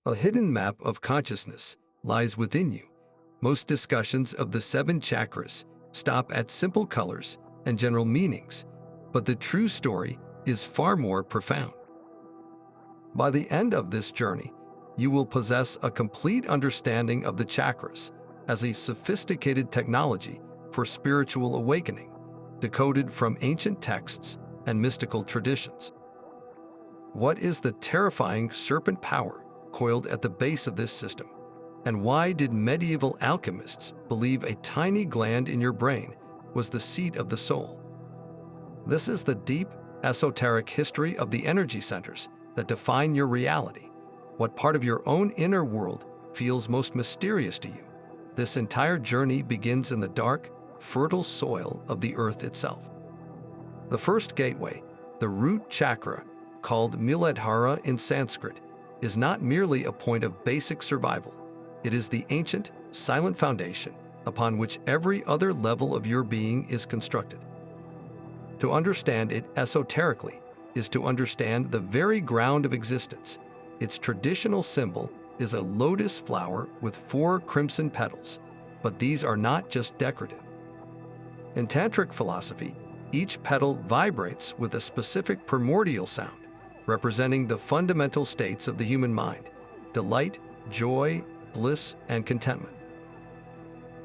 A hidden map of consciousness lies within you. Most discussions of the 7 chakras stop at simple colors and general meanings, but the true story is far more profound. By the end of this journey, you will possess a complete understanding of the chakras as a sophisticated technology for spiritual awakening, decoded from ancient texts and mystical traditions. What is the terrifying serpent power coiled at the base of this system? And why did medieval alchemists believe a tiny gland in your brain was the seat of the soul? This is the deep, esoteric history of the energy centers that define your reality. What part of your own inner world feels most mysterious to you? This entire journey begins in the dark, fertile soil of the earth itself. The first gateway, the root chakra, called Muladhara in Sanskrit, is not merely a point of basic survival. It is the ancient, silent foundation upon which every other level of your being is constructed. To understand it esoterically is to understand the very ground of existence. Its traditional symbol is a lotus flower with 4 crimson petals, but these are not just decorative. In Tantric philosophy, each petal vibrates with a specific primordial sound, representing the fundamental states of the human mind: delight, joy, bliss, and contentment.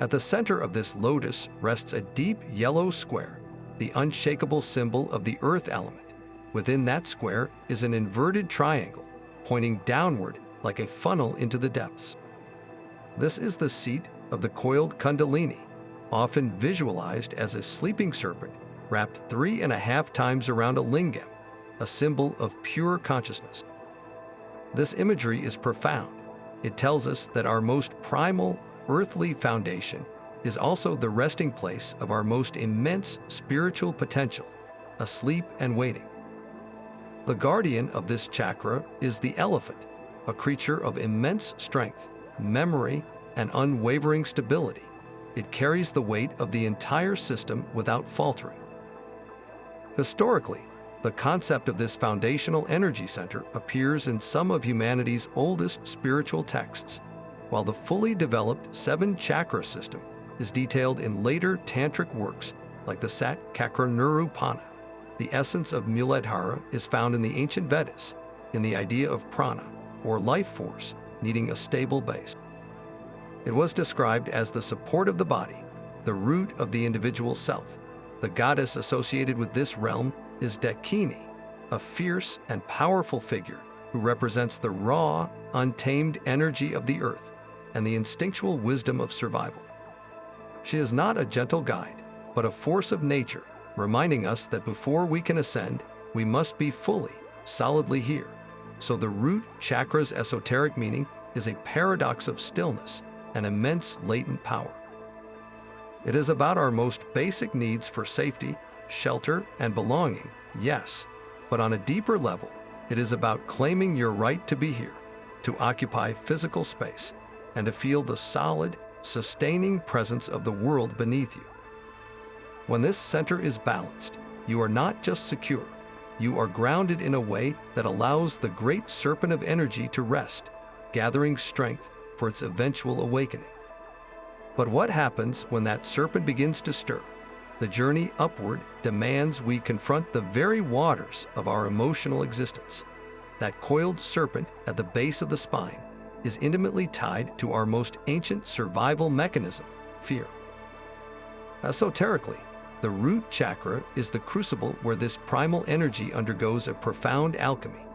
At the center of this lotus rests a deep yellow square, the unshakable symbol of the earth element. Within that square is an inverted triangle, pointing downward like a funnel into the depths. This is the seat of the coiled kundalini, often visualized as a sleeping serpent wrapped 3.5 times around a lingam, a symbol of pure consciousness. This imagery is profound. It tells us that our most primal, earthly foundation is also the resting place of our most immense spiritual potential, asleep and waiting. The guardian of this chakra is the elephant, a creature of immense strength, memory, and unwavering stability. It carries the weight of the entire system without faltering. Historically, the concept of this foundational energy center appears in some of humanity's oldest spiritual texts, while the fully developed 7 chakra system is detailed in later tantric works like the Sat Chakra Nirupana. The essence of Muladhara is found in the ancient Vedas, in the idea of prana, or life force, needing a stable base. It was described as the support of the body, the root of the individual self. The goddess associated with this realm is Dakini, a fierce and powerful figure who represents the raw, untamed energy of the earth and the instinctual wisdom of survival. She is not a gentle guide, but a force of nature, reminding us that before we can ascend, we must be fully, solidly here. So the root chakra's esoteric meaning is a paradox of stillness and immense latent power. It is about our most basic needs for safety, shelter, and belonging, yes, but on a deeper level, it is about claiming your right to be here, to occupy physical space, and to feel the solid, sustaining presence of the world beneath you. When this center is balanced, you are not just secure, you are grounded in a way that allows the great serpent of energy to rest, gathering strength for its eventual awakening. But what happens when that serpent begins to stir? The journey upward demands we confront the very waters of our emotional existence. That coiled serpent at the base of the spine is intimately tied to our most ancient survival mechanism, fear. Esoterically, the root chakra is the crucible where this primal energy undergoes a profound alchemy.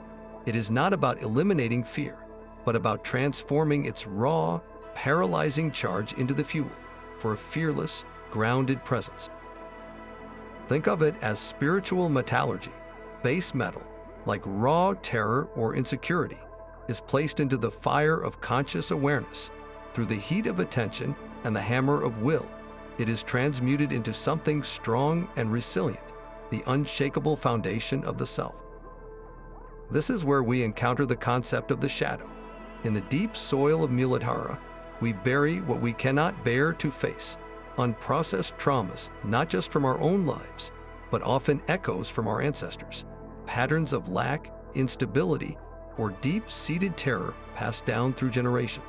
It is not about eliminating fear, but about transforming its raw, paralyzing charge into the fuel for a fearless, grounded presence. Think of it as spiritual metallurgy. Base metal, like raw terror or insecurity, is placed into the fire of conscious awareness. Through the heat of attention and the hammer of will, it is transmuted into something strong and resilient, the unshakable foundation of the self. This is where we encounter the concept of the shadow. In the deep soil of Muladhara, we bury what we cannot bear to face, unprocessed traumas, not just from our own lives, but often echoes from our ancestors, patterns of lack, instability, or deep-seated terror passed down through generations.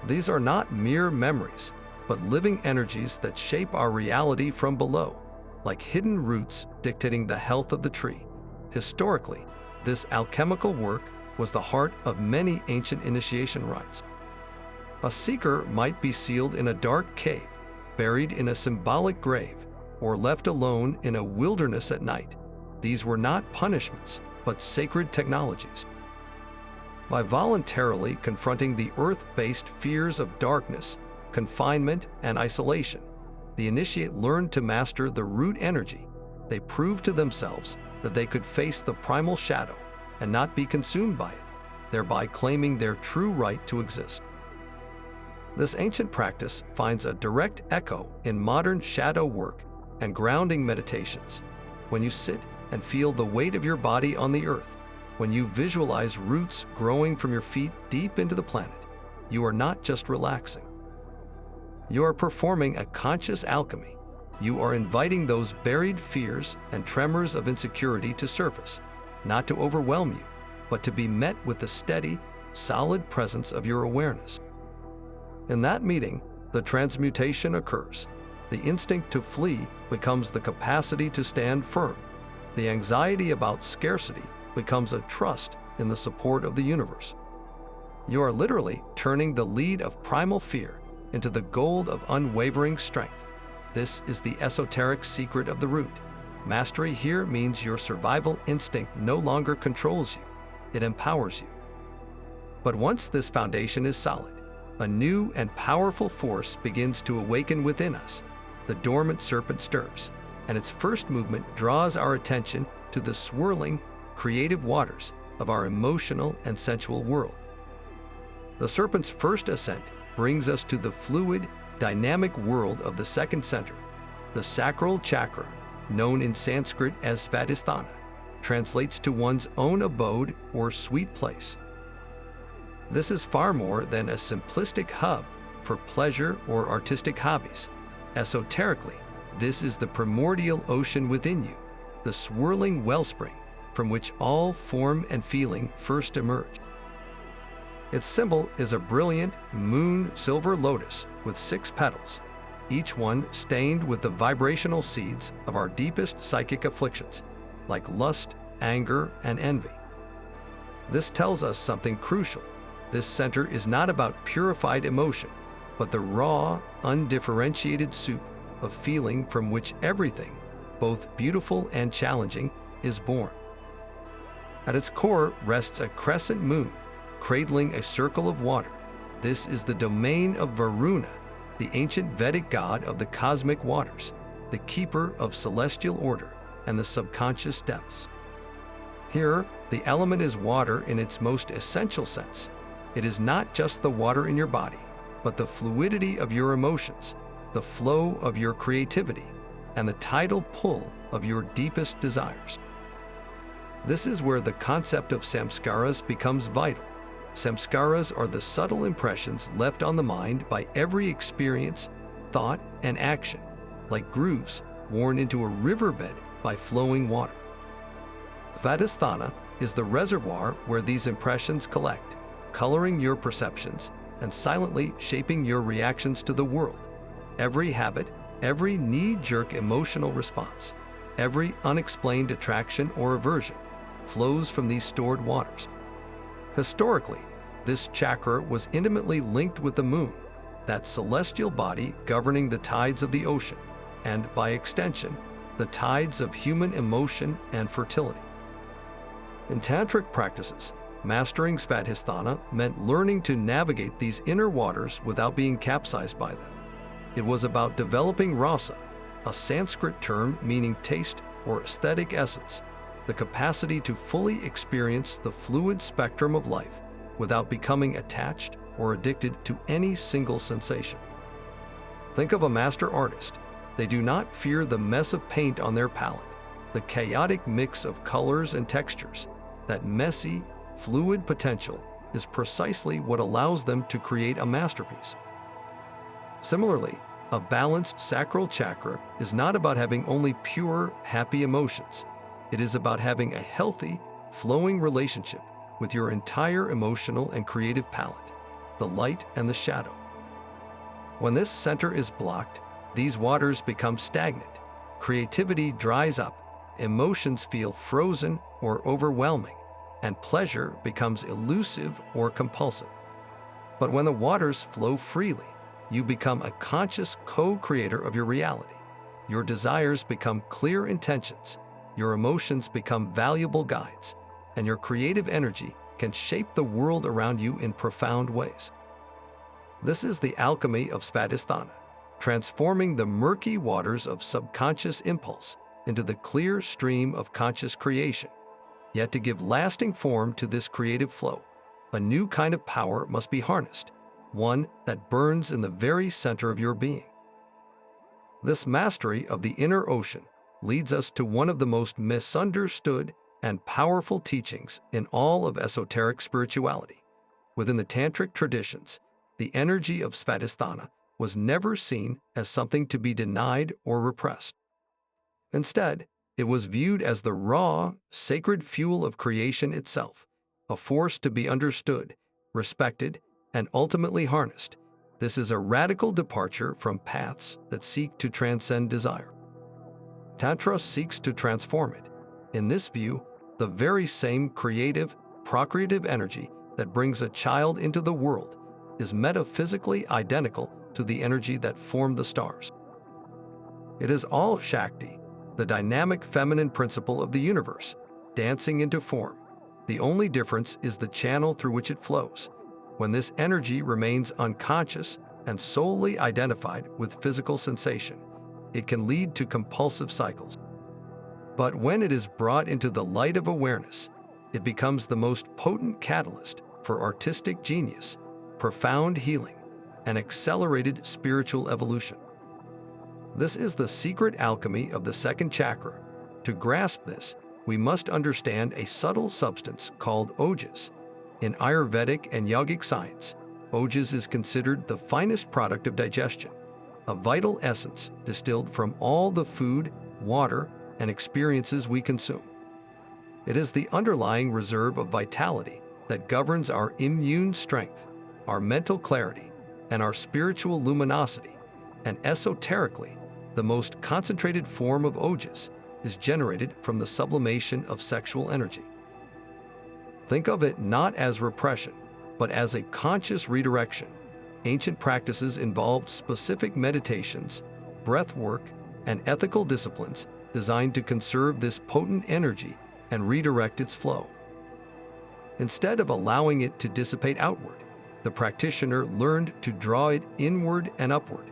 These are not mere memories, but living energies that shape our reality from below, like hidden roots dictating the health of the tree. Historically, this alchemical work was the heart of many ancient initiation rites. A seeker might be sealed in a dark cave, buried in a symbolic grave, or left alone in a wilderness at night. These were not punishments, but sacred technologies. By voluntarily confronting the earth-based fears of darkness, confinement, and isolation, the initiate learned to master the root energy. They proved to themselves that they could face the primal shadow and not be consumed by it, thereby claiming their true right to exist. This ancient practice finds a direct echo in modern shadow work and grounding meditations. When you sit and feel the weight of your body on the earth, when you visualize roots growing from your feet deep into the planet, you are not just relaxing. You are performing a conscious alchemy. You are inviting those buried fears and tremors of insecurity to surface, not to overwhelm you, but to be met with the steady, solid presence of your awareness. In that meeting, the transmutation occurs. The instinct to flee becomes the capacity to stand firm. The anxiety about scarcity becomes a trust in the support of the universe. You are literally turning the lead of primal fear into the gold of unwavering strength. This is the esoteric secret of the root. Mastery here means your survival instinct no longer controls you, it empowers you. But once this foundation is solid, a new and powerful force begins to awaken within us. The dormant serpent stirs, and its first movement draws our attention to the swirling, creative waters of our emotional and sensual world. The serpent's first ascent brings us to the fluid, dynamic world of the second center, the sacral chakra, known in Sanskrit as Svadhisthana, translates to one's own abode or sweet place. This is far more than a simplistic hub for pleasure or artistic hobbies. Esoterically, this is the primordial ocean within you, the swirling wellspring from which all form and feeling first emerge. Its symbol is a brilliant moon silver lotus with 6 petals, each one stained with the vibrational seeds of our deepest psychic afflictions, like lust, anger, and envy. This tells us something crucial. This center is not about purified emotion, but the raw, undifferentiated soup of feeling from which everything, both beautiful and challenging, is born. At its core rests a crescent moon, cradling a circle of water. This is the domain of Varuna, the ancient Vedic god of the cosmic waters, the keeper of celestial order and the subconscious depths. Here, the element is water in its most essential sense. It is not just the water in your body, but the fluidity of your emotions, the flow of your creativity, and the tidal pull of your deepest desires. This is where the concept of samskaras becomes vital. Samskaras are the subtle impressions left on the mind by every experience, thought, and action, like grooves worn into a riverbed by flowing water. Svadhisthana is the reservoir where these impressions collect, coloring your perceptions and silently shaping your reactions to the world. Every habit, every knee-jerk emotional response, every unexplained attraction or aversion flows from these stored waters. Historically, this chakra was intimately linked with the moon, that celestial body governing the tides of the ocean, and by extension, the tides of human emotion and fertility. In Tantric practices, mastering Svadhisthana meant learning to navigate these inner waters without being capsized by them. It was about developing rasa, a Sanskrit term meaning taste or aesthetic essence, the capacity to fully experience the fluid spectrum of life without becoming attached or addicted to any single sensation. Think of a master artist. They do not fear the mess of paint on their palette, the chaotic mix of colors and textures. That messy, fluid potential is precisely what allows them to create a masterpiece. Similarly, a balanced sacral chakra is not about having only pure, happy emotions. It is about having a healthy, flowing relationship with your entire emotional and creative palette, the light and the shadow. When this center is blocked, these waters become stagnant, creativity dries up, emotions feel frozen or overwhelming, and pleasure becomes elusive or compulsive. But when the waters flow freely, you become a conscious co-creator of your reality. Your desires become clear intentions, your emotions become valuable guides, and your creative energy can shape the world around you in profound ways. This is the alchemy of Svadhisthana, transforming the murky waters of subconscious impulse into the clear stream of conscious creation. Yet to give lasting form to this creative flow, a new kind of power must be harnessed, one that burns in the very center of your being. This mastery of the inner ocean leads us to one of the most misunderstood and powerful teachings in all of esoteric spirituality. Within the Tantric traditions, the energy of Svadhisthana was never seen as something to be denied or repressed. Instead, it was viewed as the raw, sacred fuel of creation itself, a force to be understood, respected, and ultimately harnessed. This is a radical departure from paths that seek to transcend desire. Tantra seeks to transform it. In this view, the very same creative, procreative energy that brings a child into the world is metaphysically identical to the energy that formed the stars. It is all Shakti, the dynamic feminine principle of the universe, dancing into form. The only difference is the channel through which it flows. When this energy remains unconscious and solely identified with physical sensation, it can lead to compulsive cycles. But when it is brought into the light of awareness, it becomes the most potent catalyst for artistic genius, profound healing, and accelerated spiritual evolution. This is the secret alchemy of the second chakra. To grasp this, we must understand a subtle substance called ojas. In Ayurvedic and yogic science, ojas is considered the finest product of digestion, a vital essence distilled from all the food, water, and experiences we consume. It is the underlying reserve of vitality that governs our immune strength, our mental clarity, and our spiritual luminosity. And esoterically, the most concentrated form of ojas is generated from the sublimation of sexual energy. Think of it not as repression, but as a conscious redirection. Ancient practices involved specific meditations, breath work, and ethical disciplines designed to conserve this potent energy and redirect its flow. Instead of allowing it to dissipate outward, the practitioner learned to draw it inward and upward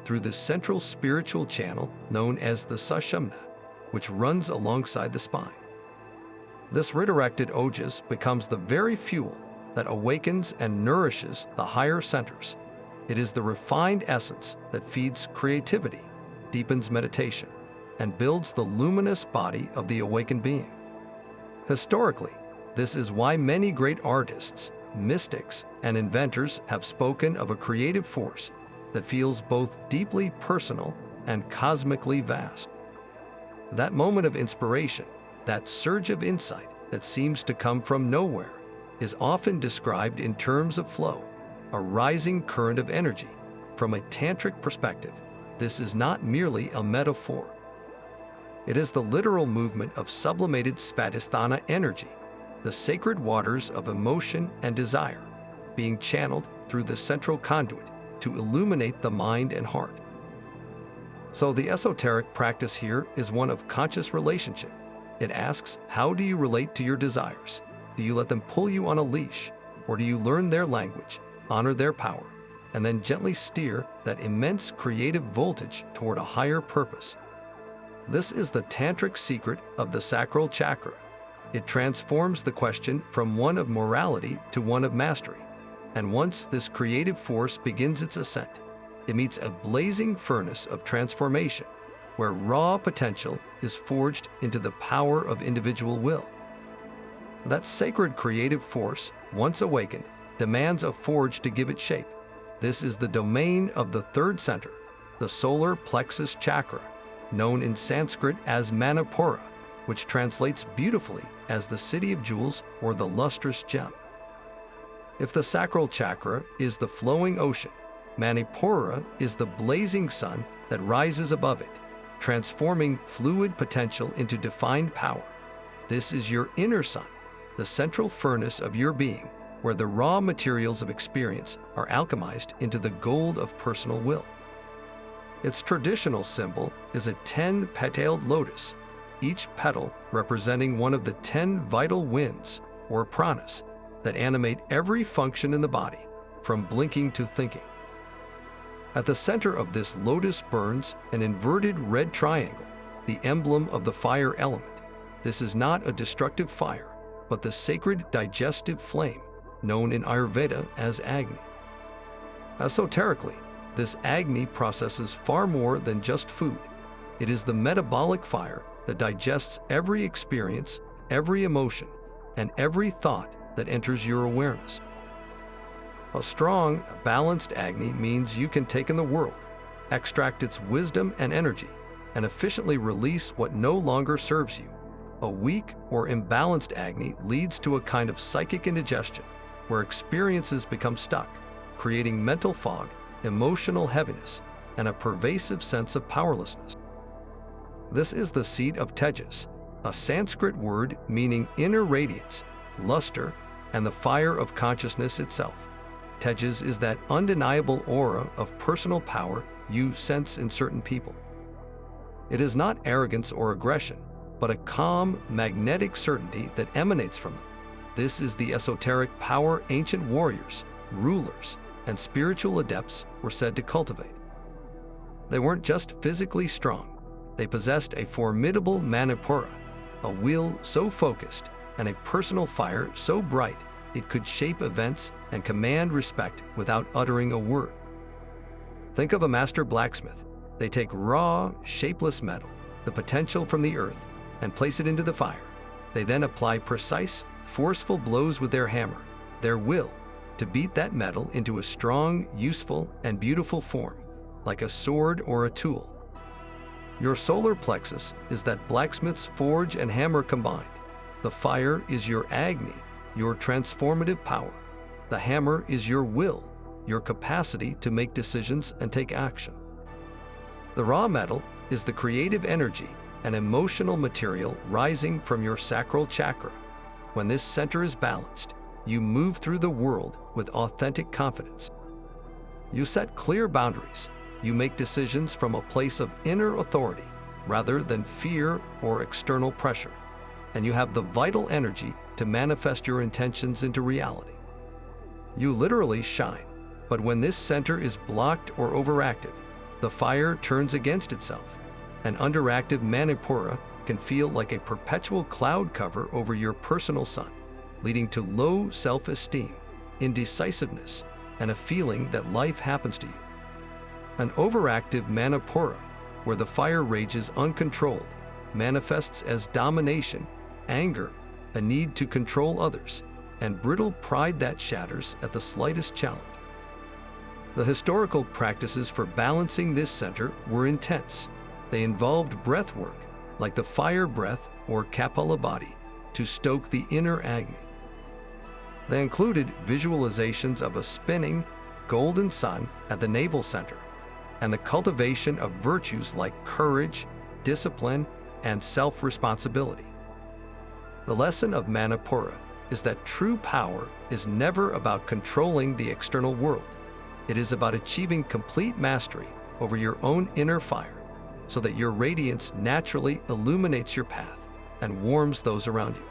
through the central spiritual channel known as the sushumna, which runs alongside the spine. This redirected ojas becomes the very fuel that awakens and nourishes the higher centers. It is the refined essence that feeds creativity, deepens meditation, and builds the luminous body of the awakened being. Historically, this is why many great artists, mystics, and inventors have spoken of a creative force that feels both deeply personal and cosmically vast. That moment of inspiration, that surge of insight that seems to come from nowhere, is often described in terms of flow, a rising current of energy. From a tantric perspective, this is not merely a metaphor. It is the literal movement of sublimated Svadhisthana energy, the sacred waters of emotion and desire, being channeled through the central conduit to illuminate the mind and heart. So the esoteric practice here is one of conscious relationship. It asks, how do you relate to your desires? Do you let them pull you on a leash, or do you learn their language, honor their power, and then gently steer that immense creative voltage toward a higher purpose? This is the tantric secret of the sacral chakra. It transforms the question from one of morality to one of mastery. And once this creative force begins its ascent, it meets a blazing furnace of transformation, where raw potential is forged into the power of individual will. That sacred creative force, once awakened, demands a forge to give it shape. This is the domain of the third center, the solar plexus chakra, known in Sanskrit as Manipura, which translates beautifully as the city of jewels or the lustrous gem. If the sacral chakra is the flowing ocean, Manipura is the blazing sun that rises above it, transforming fluid potential into defined power. This is your inner sun, the central furnace of your being, where the raw materials of experience are alchemized into the gold of personal will. Its traditional symbol is a 10-petaled lotus, each petal representing one of the 10 vital winds, or pranas, that animate every function in the body, from blinking to thinking. At the center of this lotus burns an inverted red triangle, the emblem of the fire element. This is not a destructive fire, but the sacred digestive flame, known in Ayurveda as Agni. Esoterically, this Agni processes far more than just food. It is the metabolic fire that digests every experience, every emotion, and every thought that enters your awareness. A strong, balanced Agni means you can take in the world, extract its wisdom and energy, and efficiently release what no longer serves you. A weak or imbalanced Agni leads to a kind of psychic indigestion, where experiences become stuck, creating mental fog, emotional heaviness, and a pervasive sense of powerlessness. This is the seat of Tejas, a Sanskrit word meaning inner radiance, luster, and the fire of consciousness itself. Tejas is that undeniable aura of personal power you sense in certain people. It is not arrogance or aggression, but a calm, magnetic certainty that emanates from them. This is the esoteric power ancient warriors, rulers, and spiritual adepts were said to cultivate. They weren't just physically strong, they possessed a formidable manipura, a will so focused, and a personal fire so bright it could shape events and command respect without uttering a word. Think of a master blacksmith. They take raw, shapeless metal, the potential from the earth, and place it into the fire. They then apply precise, forceful blows with their hammer, their will, to beat that metal into a strong, useful, and beautiful form, like a sword or a tool. Your solar plexus is that blacksmith's forge and hammer combined. The fire is your Agni, your transformative power. The hammer is your will, your capacity to make decisions and take action. The raw metal is the creative energy and emotional material rising from your sacral chakra. When this center is balanced, you move through the world with authentic confidence. You set clear boundaries. You make decisions from a place of inner authority rather than fear or external pressure. And you have the vital energy to manifest your intentions into reality. You literally shine, but when this center is blocked or overactive, the fire turns against itself. An underactive Manipura can feel like a perpetual cloud cover over your personal sun, leading to low self-esteem, indecisiveness, and a feeling that life happens to you. An overactive Manipura, where the fire rages uncontrolled, manifests as domination, anger, a need to control others, and brittle pride that shatters at the slightest challenge. The historical practices for balancing this center were intense. They involved breath work, like the fire breath or Kapalabhati, to stoke the inner Agni. They included visualizations of a spinning, golden sun at the navel center, and the cultivation of virtues like courage, discipline, and self-responsibility. The lesson of Manipura is that true power is never about controlling the external world. It is about achieving complete mastery over your own inner fire, so that your radiance naturally illuminates your path and warms those around you.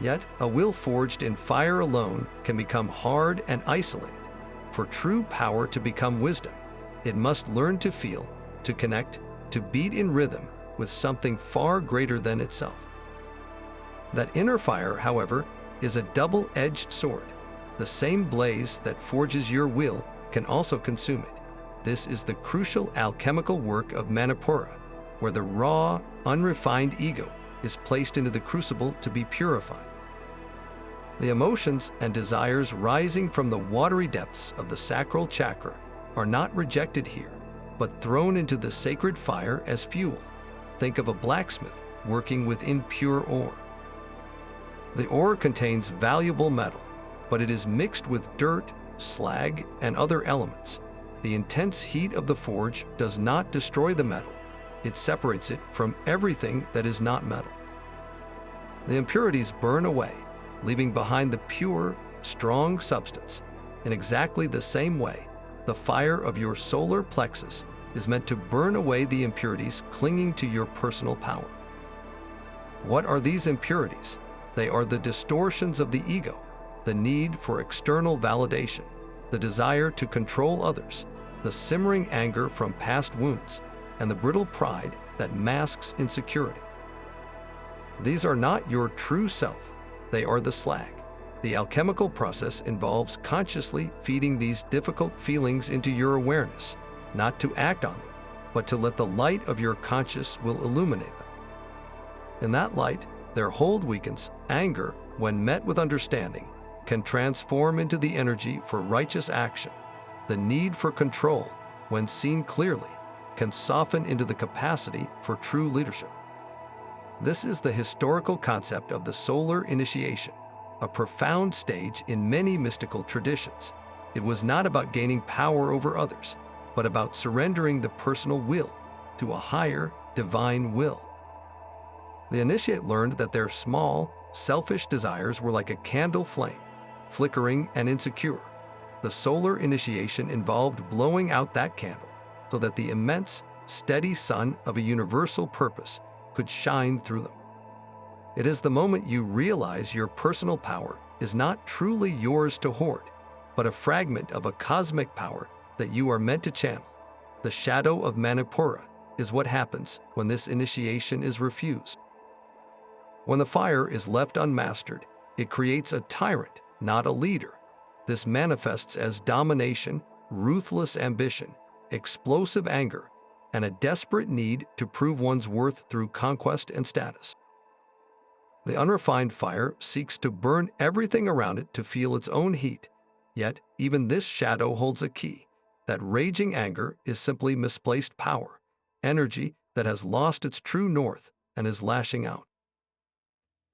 Yet, a will forged in fire alone can become hard and isolated. For true power to become wisdom, it must learn to feel, to connect, to beat in rhythm with something far greater than itself. That inner fire, however, is a double-edged sword. The same blaze that forges your will can also consume it. This is the crucial alchemical work of Manipura, where the raw, unrefined ego is placed into the crucible to be purified. The emotions and desires rising from the watery depths of the sacral chakra are not rejected here, but thrown into the sacred fire as fuel. Think of a blacksmith working with impure ore. The ore contains valuable metal, but it is mixed with dirt, slag, and other elements. The intense heat of the forge does not destroy the metal. It separates it from everything that is not metal. The impurities burn away, leaving behind the pure, strong substance. In exactly the same way, the fire of your solar plexus is meant to burn away the impurities clinging to your personal power. What are these impurities? They are the distortions of the ego, the need for external validation, the desire to control others, the simmering anger from past wounds, and the brittle pride that masks insecurity. These are not your true self, they are the slag. The alchemical process involves consciously feeding these difficult feelings into your awareness, not to act on them, but to let the light of your conscious will illuminate them. In that light, their hold weakens. Anger, when met with understanding, can transform into the energy for righteous action. The need for control, when seen clearly, can soften into the capacity for true leadership. This is the historical concept of the solar initiation, a profound stage in many mystical traditions. It was not about gaining power over others, but about surrendering the personal will to a higher, divine will. The initiate learned that their small, selfish desires were like a candle flame, flickering and insecure. The solar initiation involved blowing out that candle so that the immense, steady sun of a universal purpose could shine through them. It is the moment you realize your personal power is not truly yours to hoard, but a fragment of a cosmic power that you are meant to channel. The shadow of Manipura is what happens when this initiation is refused. When the fire is left unmastered, it creates a tyrant, not a leader. This manifests as domination, ruthless ambition, explosive anger, and a desperate need to prove one's worth through conquest and status. The unrefined fire seeks to burn everything around it to feel its own heat, yet even this shadow holds a key. That raging anger is simply misplaced power, energy that has lost its true north and is lashing out.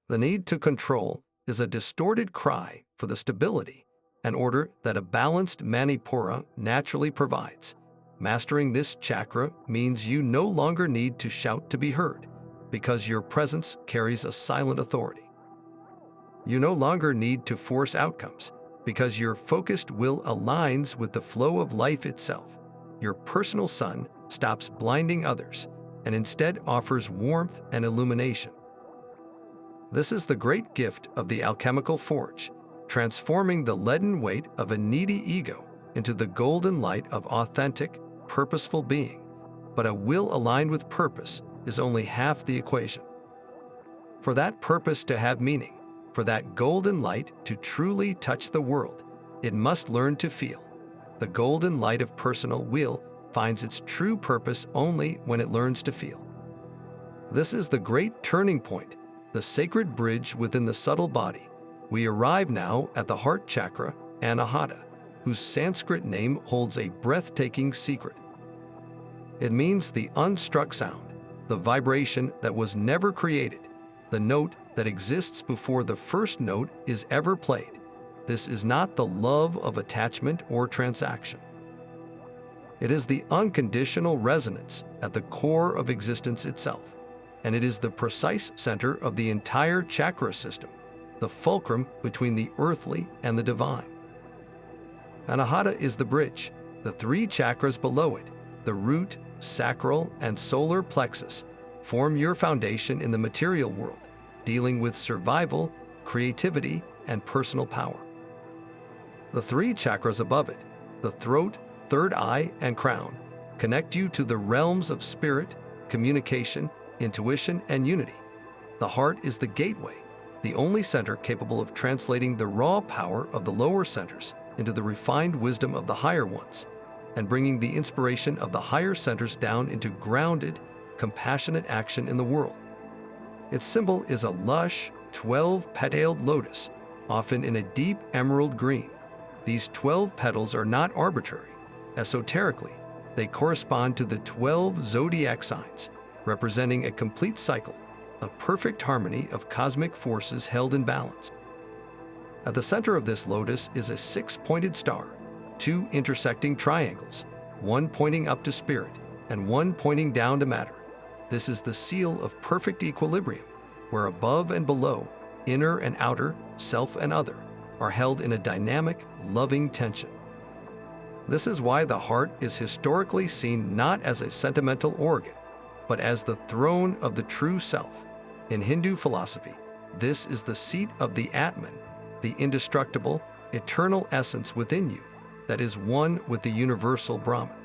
The need to control is a distorted cry for the stability and order that a balanced Manipura naturally provides. Mastering this chakra means you no longer need to shout to be heard, because your presence carries a silent authority. You no longer need to force outcomes, because your focused will aligns with the flow of life itself. Your personal sun stops blinding others and instead offers warmth and illumination. This is the great gift of the alchemical forge, transforming the leaden weight of a needy ego into the golden light of authentic, purposeful being. But a will aligned with purpose is only half the equation. For that purpose to have meaning, for that golden light to truly touch the world, it must learn to feel. The golden light of personal will finds its true purpose only when it learns to feel. This is the great turning point, the sacred bridge within the subtle body. We arrive now at the heart chakra, Anahata, whose Sanskrit name holds a breathtaking secret. It means the unstruck sound, the vibration that was never created, the note that exists before the first note is ever played. This is not the love of attachment or transaction. It is the unconditional resonance at the core of existence itself, and it is the precise center of the entire chakra system, the fulcrum between the earthly and the divine. Anahata is the bridge, the three chakras below it, the root, sacral, and solar plexus, form your foundation in the material world, dealing with survival, creativity, and personal power. The three chakras above it, the throat, third eye, and crown, connect you to the realms of spirit, communication, intuition, and unity. The heart is the gateway, the only center capable of translating the raw power of the lower centers into the refined wisdom of the higher ones, and bringing the inspiration of the higher centers down into grounded, compassionate action in the world. Its symbol is a lush, 12-petaled lotus, often in a deep emerald green. These 12 petals are not arbitrary. Esoterically, they correspond to the 12 zodiac signs, representing a complete cycle, a perfect harmony of cosmic forces held in balance. At the center of this lotus is a six-pointed star, two intersecting triangles, one pointing up to spirit and one pointing down to matter. This is the seal of perfect equilibrium, where above and below, inner and outer, self and other, are held in a dynamic, loving tension. This is why the heart is historically seen not as a sentimental organ, but as the throne of the true self. In Hindu philosophy, this is the seat of the Atman, the indestructible, eternal essence within you that is one with the universal Brahman.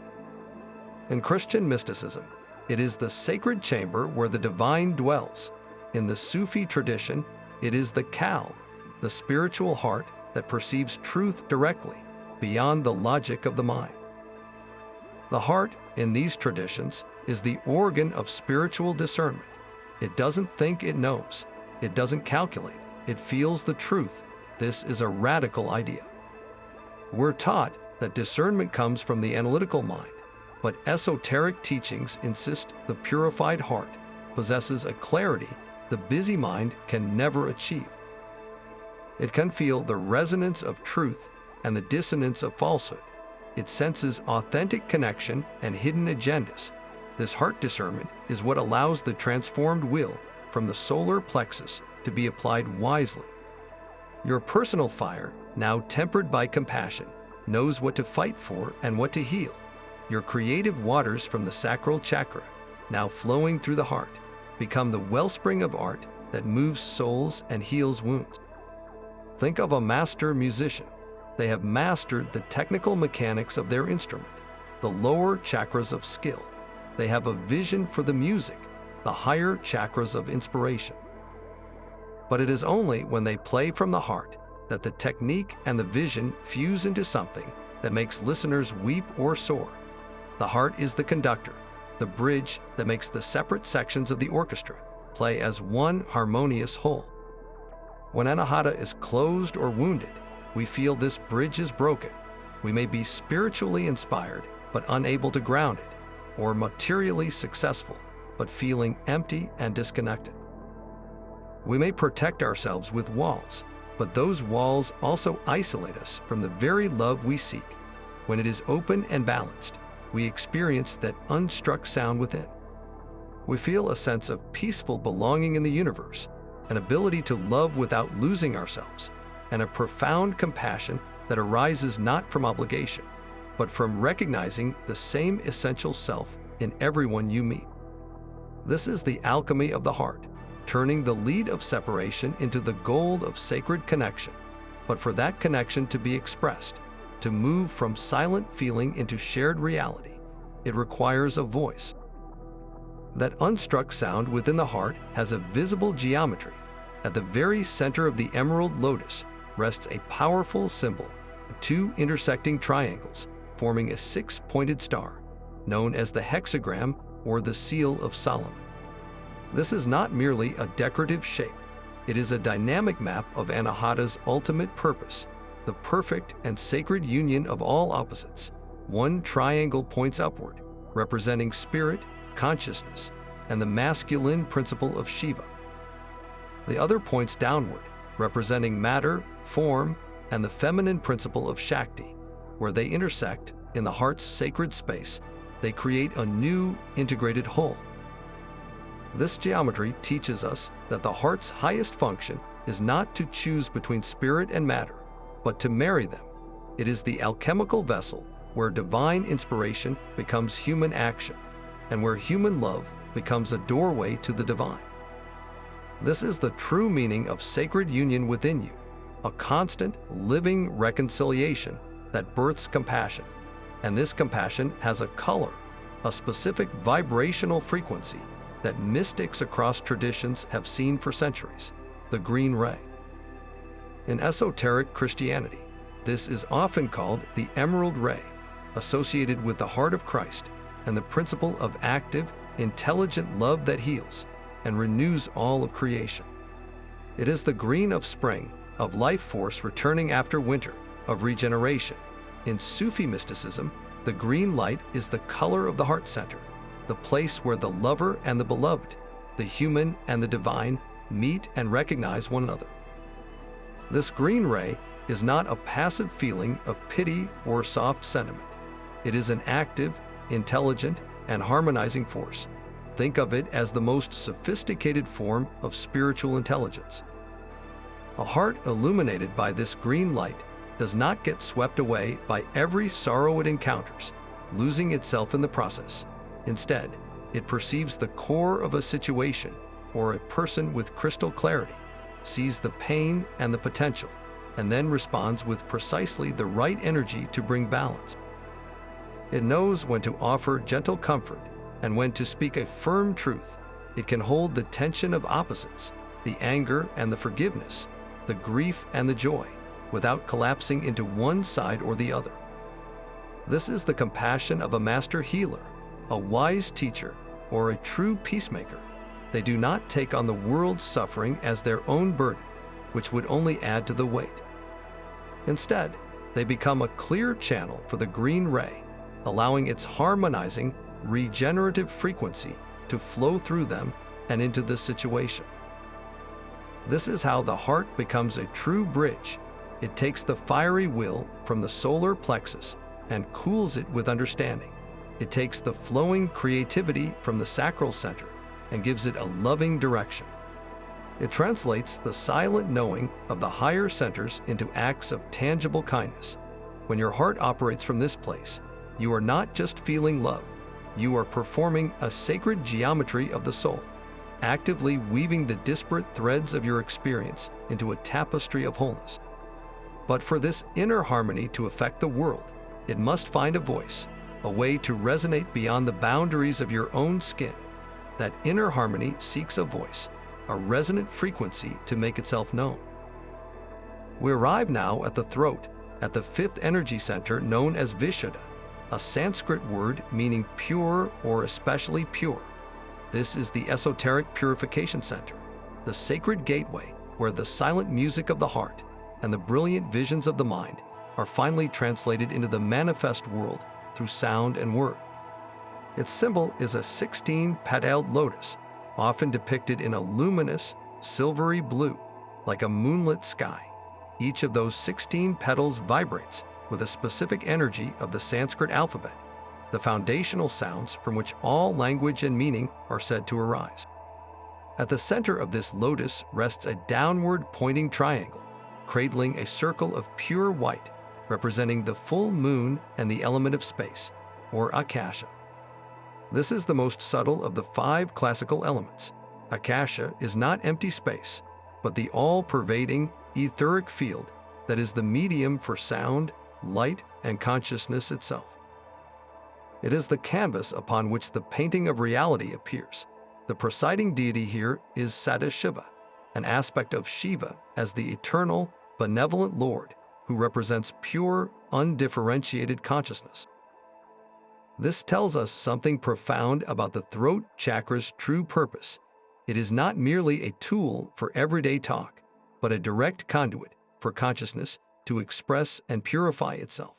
In Christian mysticism, it is the sacred chamber where the divine dwells. In the Sufi tradition, it is the Qalb, the spiritual heart that perceives truth directly, beyond the logic of the mind. The heart, in these traditions, is the organ of spiritual discernment. It doesn't think it knows. It doesn't calculate. It feels the truth. This is a radical idea. We're taught that discernment comes from the analytical mind, but esoteric teachings insist the purified heart possesses a clarity the busy mind can never achieve. It can feel the resonance of truth and the dissonance of falsehood. It senses authentic connection and hidden agendas. This heart discernment is what allows the transformed will from the solar plexus to be applied wisely. Your personal fire, now tempered by compassion, knows what to fight for and what to heal. Your creative waters from the sacral chakra, now flowing through the heart, become the wellspring of art that moves souls and heals wounds. Think of a master musician. They have mastered the technical mechanics of their instrument, the lower chakras of skill. They have a vision for the music, the higher chakras of inspiration. But it is only when they play from the heart that the technique and the vision fuse into something that makes listeners weep or soar. The heart is the conductor, the bridge that makes the separate sections of the orchestra play as one harmonious whole. When anahata is closed or wounded, we feel this bridge is broken. We may be spiritually inspired but unable to ground it, or materially successful but feeling empty and disconnected. We may protect ourselves with walls, but those walls also isolate us from the very love we seek. When it is open and balanced, we experience that unstruck sound within. We feel a sense of peaceful belonging in the universe, an ability to love without losing ourselves, and a profound compassion that arises not from obligation, but from recognizing the same essential self in everyone you meet. This is the alchemy of the heart, turning the lead of separation into the gold of sacred connection. But for that connection to be expressed, to move from silent feeling into shared reality, it requires a voice. That unstruck sound within the heart has a visible geometry. At the very center of the emerald lotus rests a powerful symbol, two intersecting triangles forming a six-pointed star, known as the hexagram or the seal of Solomon. This is not merely a decorative shape. It is a dynamic map of anahata's ultimate purpose, the perfect and sacred union of all opposites. One triangle points upward, representing spirit, consciousness, and the masculine principle of Shiva. The other points downward, representing matter, form, and the feminine principle of Shakti. Where they intersect, in the heart's sacred space, they create a new, integrated whole. This geometry teaches us that the heart's highest function is not to choose between spirit and matter, but to marry them. It is the alchemical vessel where divine inspiration becomes human action, and where human love becomes a doorway to the divine. This is the true meaning of sacred union within you, a constant, living reconciliation that births compassion. And this compassion has a color, a specific vibrational frequency that mystics across traditions have seen for centuries, the green ray. In esoteric Christianity, this is often called the emerald ray, associated with the heart of Christ and the principle of active, intelligent love that heals and renews all of creation. It is the green of spring, of life force returning after winter, of regeneration. In Sufi mysticism, the green light is the color of the heart center, the place where the lover and the beloved, the human and the divine, meet and recognize one another. This green ray is not a passive feeling of pity or soft sentiment. It is an active, intelligent, and harmonizing force. Think of it as the most sophisticated form of spiritual intelligence. A heart illuminated by this green light does not get swept away by every sorrow it encounters, losing itself in the process. Instead, it perceives the core of a situation or a person with crystal clarity, sees the pain and the potential, and then responds with precisely the right energy to bring balance. It knows when to offer gentle comfort and when to speak a firm truth. It can hold the tension of opposites, the anger and the forgiveness, the grief and the joy, without collapsing into one side or the other. This is the compassion of a master healer, a wise teacher, or a true peacemaker. They do not take on the world's suffering as their own burden, which would only add to the weight. Instead, they become a clear channel for the green ray, allowing its harmonizing, regenerative frequency to flow through them and into the situation. This is how the heart becomes a true bridge. It takes the fiery will from the solar plexus and cools it with understanding. It takes the flowing creativity from the sacral center and gives it a loving direction. It translates the silent knowing of the higher centers into acts of tangible kindness. When your heart operates from this place, you are not just feeling love, you are performing a sacred geometry of the soul, actively weaving the disparate threads of your experience into a tapestry of wholeness. But for this inner harmony to affect the world, it must find a voice, a way to resonate beyond the boundaries of your own skin. That inner harmony seeks a voice, a resonant frequency to make itself known. We arrive now at the throat, at the fifth energy center known as Vishuddha, a Sanskrit word meaning pure or especially pure. This is the esoteric purification center, the sacred gateway where the silent music of the heart and the brilliant visions of the mind are finally translated into the manifest world through sound and word. Its symbol is a 16-petaled lotus, often depicted in a luminous, silvery blue, like a moonlit sky. Each of those 16 petals vibrates with a specific energy of the Sanskrit alphabet, the foundational sounds from which all language and meaning are said to arise. At the center of this lotus rests a downward-pointing triangle, cradling a circle of pure white, representing the full moon and the element of space, or akasha. This is the most subtle of the 5 classical elements. Akasha is not empty space, but the all-pervading, etheric field that is the medium for sound, light, and consciousness itself. It is the canvas upon which the painting of reality appears. The presiding deity here is Sadashiva, an aspect of Shiva as the eternal, benevolent Lord who represents pure, undifferentiated consciousness. This tells us something profound about the throat chakra's true purpose. It is not merely a tool for everyday talk, but a direct conduit for consciousness to express and purify itself.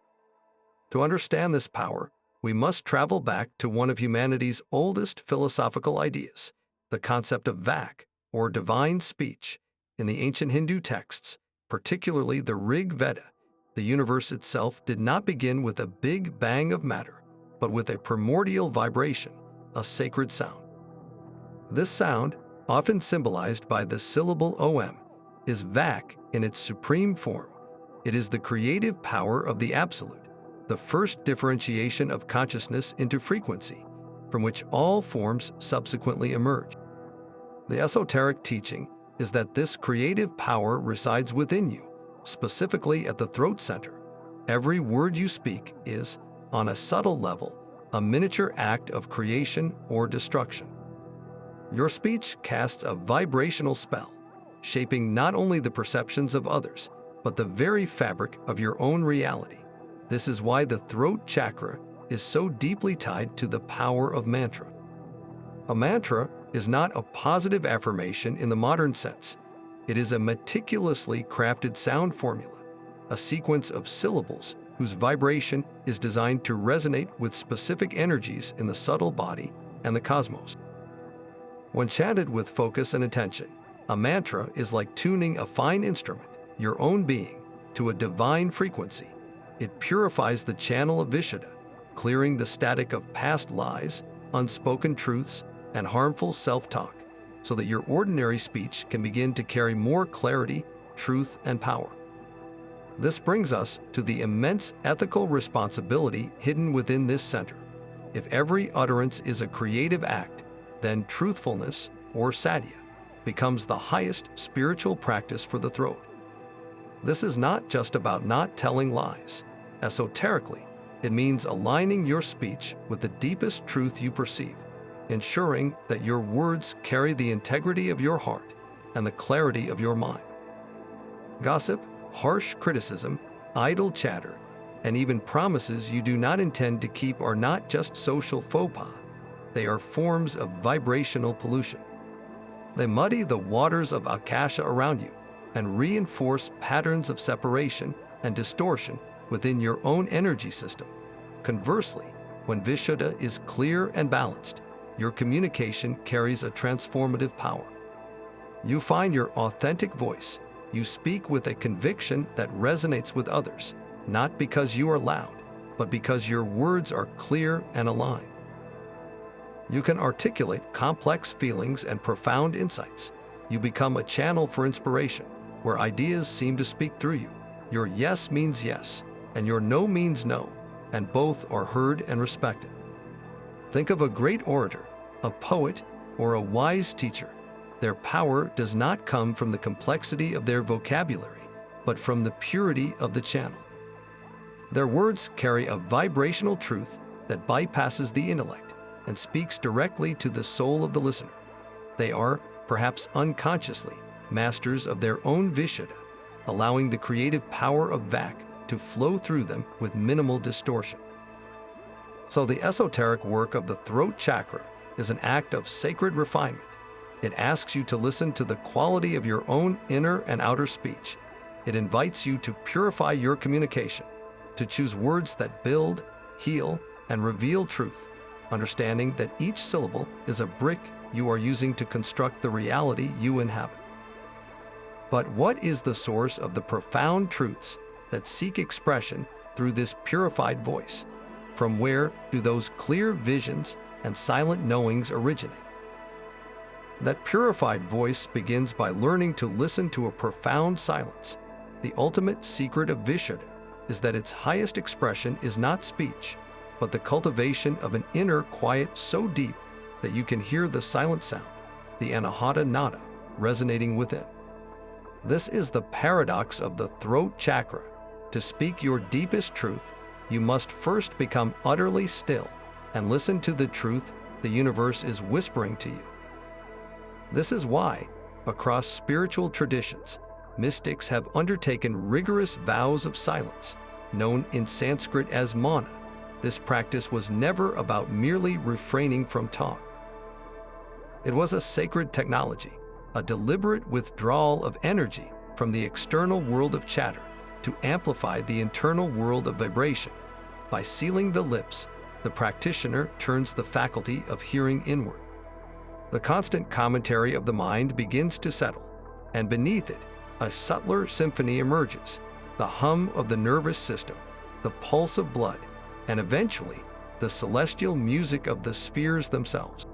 To understand this power, we must travel back to one of humanity's oldest philosophical ideas, the concept of Vak, or divine speech. In the ancient Hindu texts, particularly the Rig Veda, the universe itself did not begin with a big bang of matter, but with a primordial vibration, a sacred sound. This sound, often symbolized by the syllable Om, is Vak in its supreme form. It is the creative power of the Absolute, the first differentiation of consciousness into frequency, from which all forms subsequently emerge. The esoteric teaching is that this creative power resides within you, specifically at the throat center. Every word you speak is, on a subtle level, a miniature act of creation or destruction. Your speech casts a vibrational spell, shaping not only the perceptions of others, but the very fabric of your own reality. This is why the throat chakra is so deeply tied to the power of mantra. A mantra is not a positive affirmation in the modern sense. It is a meticulously crafted sound formula, a sequence of syllables whose vibration is designed to resonate with specific energies in the subtle body and the cosmos. When chanted with focus and attention, a mantra is like tuning a fine instrument, your own being, to a divine frequency. It purifies the channel of Vishuddha, clearing the static of past lies, unspoken truths, and harmful self-talk, so that your ordinary speech can begin to carry more clarity, truth, and power. This brings us to the immense ethical responsibility hidden within this center. If every utterance is a creative act, then truthfulness, or sadhya, becomes the highest spiritual practice for the throat. This is not just about not telling lies. Esoterically, it means aligning your speech with the deepest truth you perceive, ensuring that your words carry the integrity of your heart and the clarity of your mind. Gossip, harsh criticism, idle chatter, and even promises you do not intend to keep are not just social faux pas. They are forms of vibrational pollution. They muddy the waters of akasha around you and reinforce patterns of separation and distortion within your own energy system. Conversely, when Vishuddha is clear and balanced, your communication carries a transformative power. You find your authentic voice. You speak with a conviction that resonates with others, not because you are loud, but because your words are clear and aligned. You can articulate complex feelings and profound insights. You become a channel for inspiration, where ideas seem to speak through you. Your yes means yes, and your no means no, and both are heard and respected. Think of a great orator, a poet, or a wise teacher. Their power does not come from the complexity of their vocabulary, but from the purity of the channel. Their words carry a vibrational truth that bypasses the intellect and speaks directly to the soul of the listener. They are, perhaps unconsciously, masters of their own Vishuddha, allowing the creative power of Vak to flow through them with minimal distortion. So the esoteric work of the throat chakra is an act of sacred refinement. It asks you to listen to the quality of your own inner and outer speech. It invites you to purify your communication, to choose words that build, heal, and reveal truth, understanding that each syllable is a brick you are using to construct the reality you inhabit. But what is the source of the profound truths that seek expression through this purified voice? From where do those clear visions and silent knowings originate? That purified voice begins by learning to listen to a profound silence. The ultimate secret of Vishuddha is that its highest expression is not speech, but the cultivation of an inner quiet so deep that you can hear the silent sound, the anahata nada, resonating within. This is the paradox of the throat chakra. To speak your deepest truth, you must first become utterly still and listen to the truth the universe is whispering to you. This is why, across spiritual traditions, mystics have undertaken rigorous vows of silence, known in Sanskrit as mana. This practice was never about merely refraining from talk. It was a sacred technology, a deliberate withdrawal of energy from the external world of chatter to amplify the internal world of vibration. By sealing the lips, the practitioner turns the faculty of hearing inward. The constant commentary of the mind begins to settle, and beneath it, a subtler symphony emerges, the hum of the nervous system, the pulse of blood, and eventually, the celestial music of the spheres themselves.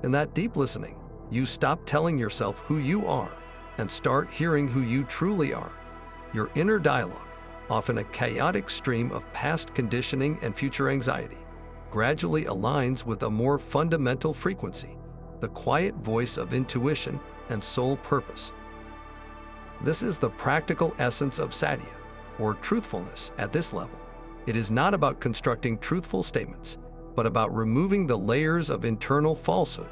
In that deep listening, you stop telling yourself who you are and start hearing who you truly are. Your inner dialogue, often a chaotic stream of past conditioning and future anxiety, gradually aligns with a more fundamental frequency, the quiet voice of intuition and soul purpose. This is the practical essence of sadhya, or truthfulness at this level. It is not about constructing truthful statements, but about removing the layers of internal falsehood,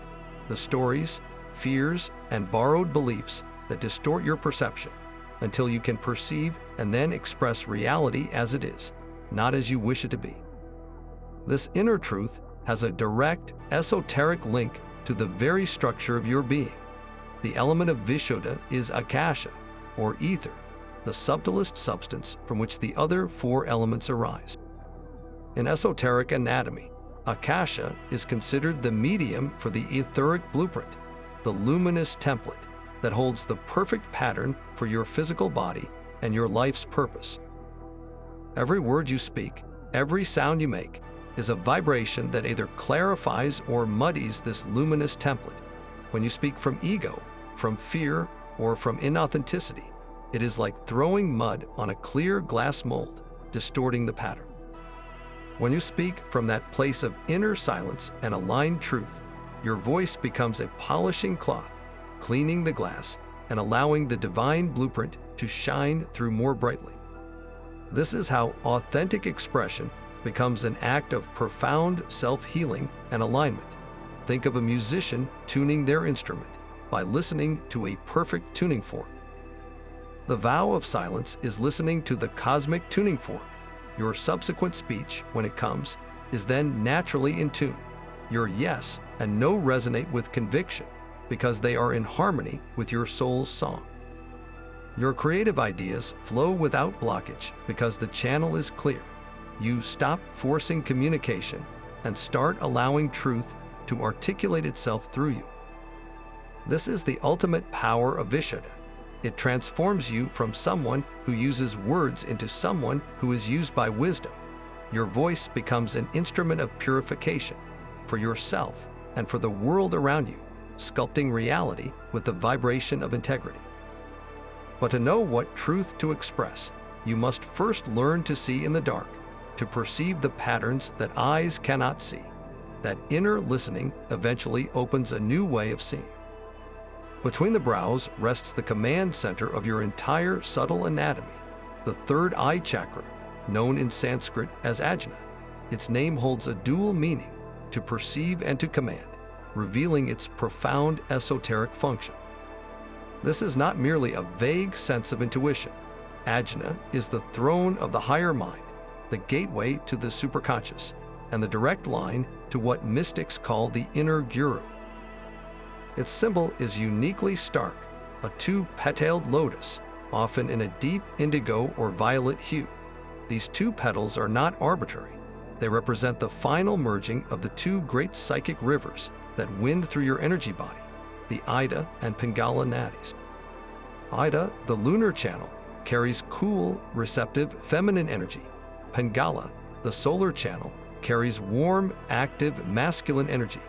the stories, fears, and borrowed beliefs that distort your perception, until you can perceive and then express reality as it is, not as you wish it to be. This inner truth has a direct, esoteric link to the very structure of your being. The element of Vishuddha is akasha, or ether, the subtlest substance from which the other four elements arise. In esoteric anatomy, Akasha is considered the medium for the etheric blueprint, the luminous template that holds the perfect pattern for your physical body and your life's purpose. Every word you speak, every sound you make, is a vibration that either clarifies or muddies this luminous template. When you speak from ego, from fear, or from inauthenticity, it is like throwing mud on a clear glass mold, distorting the pattern. When you speak from that place of inner silence and aligned truth, your voice becomes a polishing cloth, cleaning the glass and allowing the divine blueprint to shine through more brightly. This is how authentic expression becomes an act of profound self-healing and alignment. Think of a musician tuning their instrument by listening to a perfect tuning fork. The vow of silence is listening to the cosmic tuning fork. Your subsequent speech, when it comes, is then naturally in tune. Your yes and no resonate with conviction because they are in harmony with your soul's song. Your creative ideas flow without blockage because the channel is clear. You stop forcing communication and start allowing truth to articulate itself through you. This is the ultimate power of Vishuddha. It transforms you from someone who uses words into someone who is used by wisdom. Your voice becomes an instrument of purification for yourself and for the world around you, sculpting reality with the vibration of integrity. But to know what truth to express, you must first learn to see in the dark, to perceive the patterns that eyes cannot see. That inner listening eventually opens a new way of seeing. Between the brows rests the command center of your entire subtle anatomy, the third eye chakra, known in Sanskrit as ajna. Its name holds a dual meaning, to perceive and to command, revealing its profound esoteric function. This is not merely a vague sense of intuition. Ajna is the throne of the higher mind, the gateway to the superconscious, and the direct line to what mystics call the inner guru. Its symbol is uniquely stark, a two-petaled lotus, often in a deep indigo or violet hue. These two petals are not arbitrary. They represent the final merging of the two great psychic rivers that wind through your energy body, the Ida and Pingala nadis. Ida, the lunar channel, carries cool, receptive, feminine energy. Pingala, the solar channel, carries warm, active, masculine energy.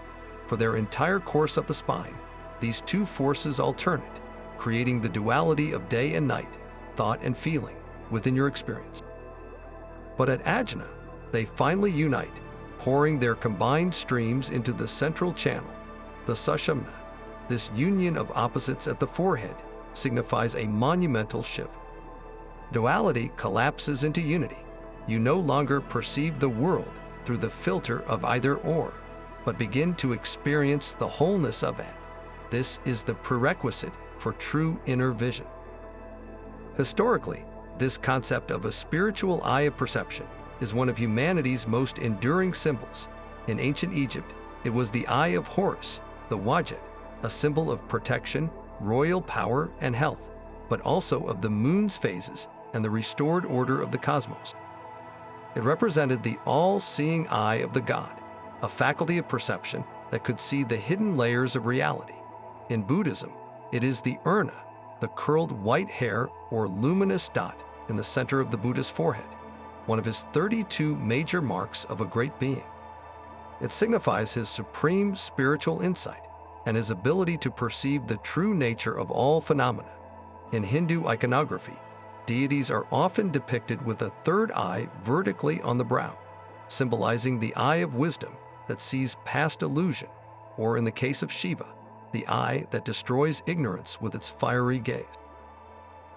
For their entire course up the spine, these two forces alternate, creating the duality of day and night, thought and feeling, within your experience. But at Ajna, they finally unite, pouring their combined streams into the central channel, the Sushumna. This union of opposites at the forehead signifies a monumental shift. Duality collapses into unity. You no longer perceive the world through the filter of either or, but begin to experience the wholeness of it. This is the prerequisite for true inner vision. Historically, this concept of a spiritual eye of perception is one of humanity's most enduring symbols. In ancient Egypt, it was the eye of Horus, the Wadjet, a symbol of protection, royal power, and health, but also of the moon's phases and the restored order of the cosmos. It represented the all-seeing eye of the god, a faculty of perception that could see the hidden layers of reality. In Buddhism, it is the urna, the curled white hair or luminous dot in the center of the Buddha's forehead, one of his 32 major marks of a great being. It signifies his supreme spiritual insight and his ability to perceive the true nature of all phenomena. In Hindu iconography, deities are often depicted with a third eye vertically on the brow, symbolizing the eye of wisdom that sees past illusion, or in the case of Shiva, the eye that destroys ignorance with its fiery gaze.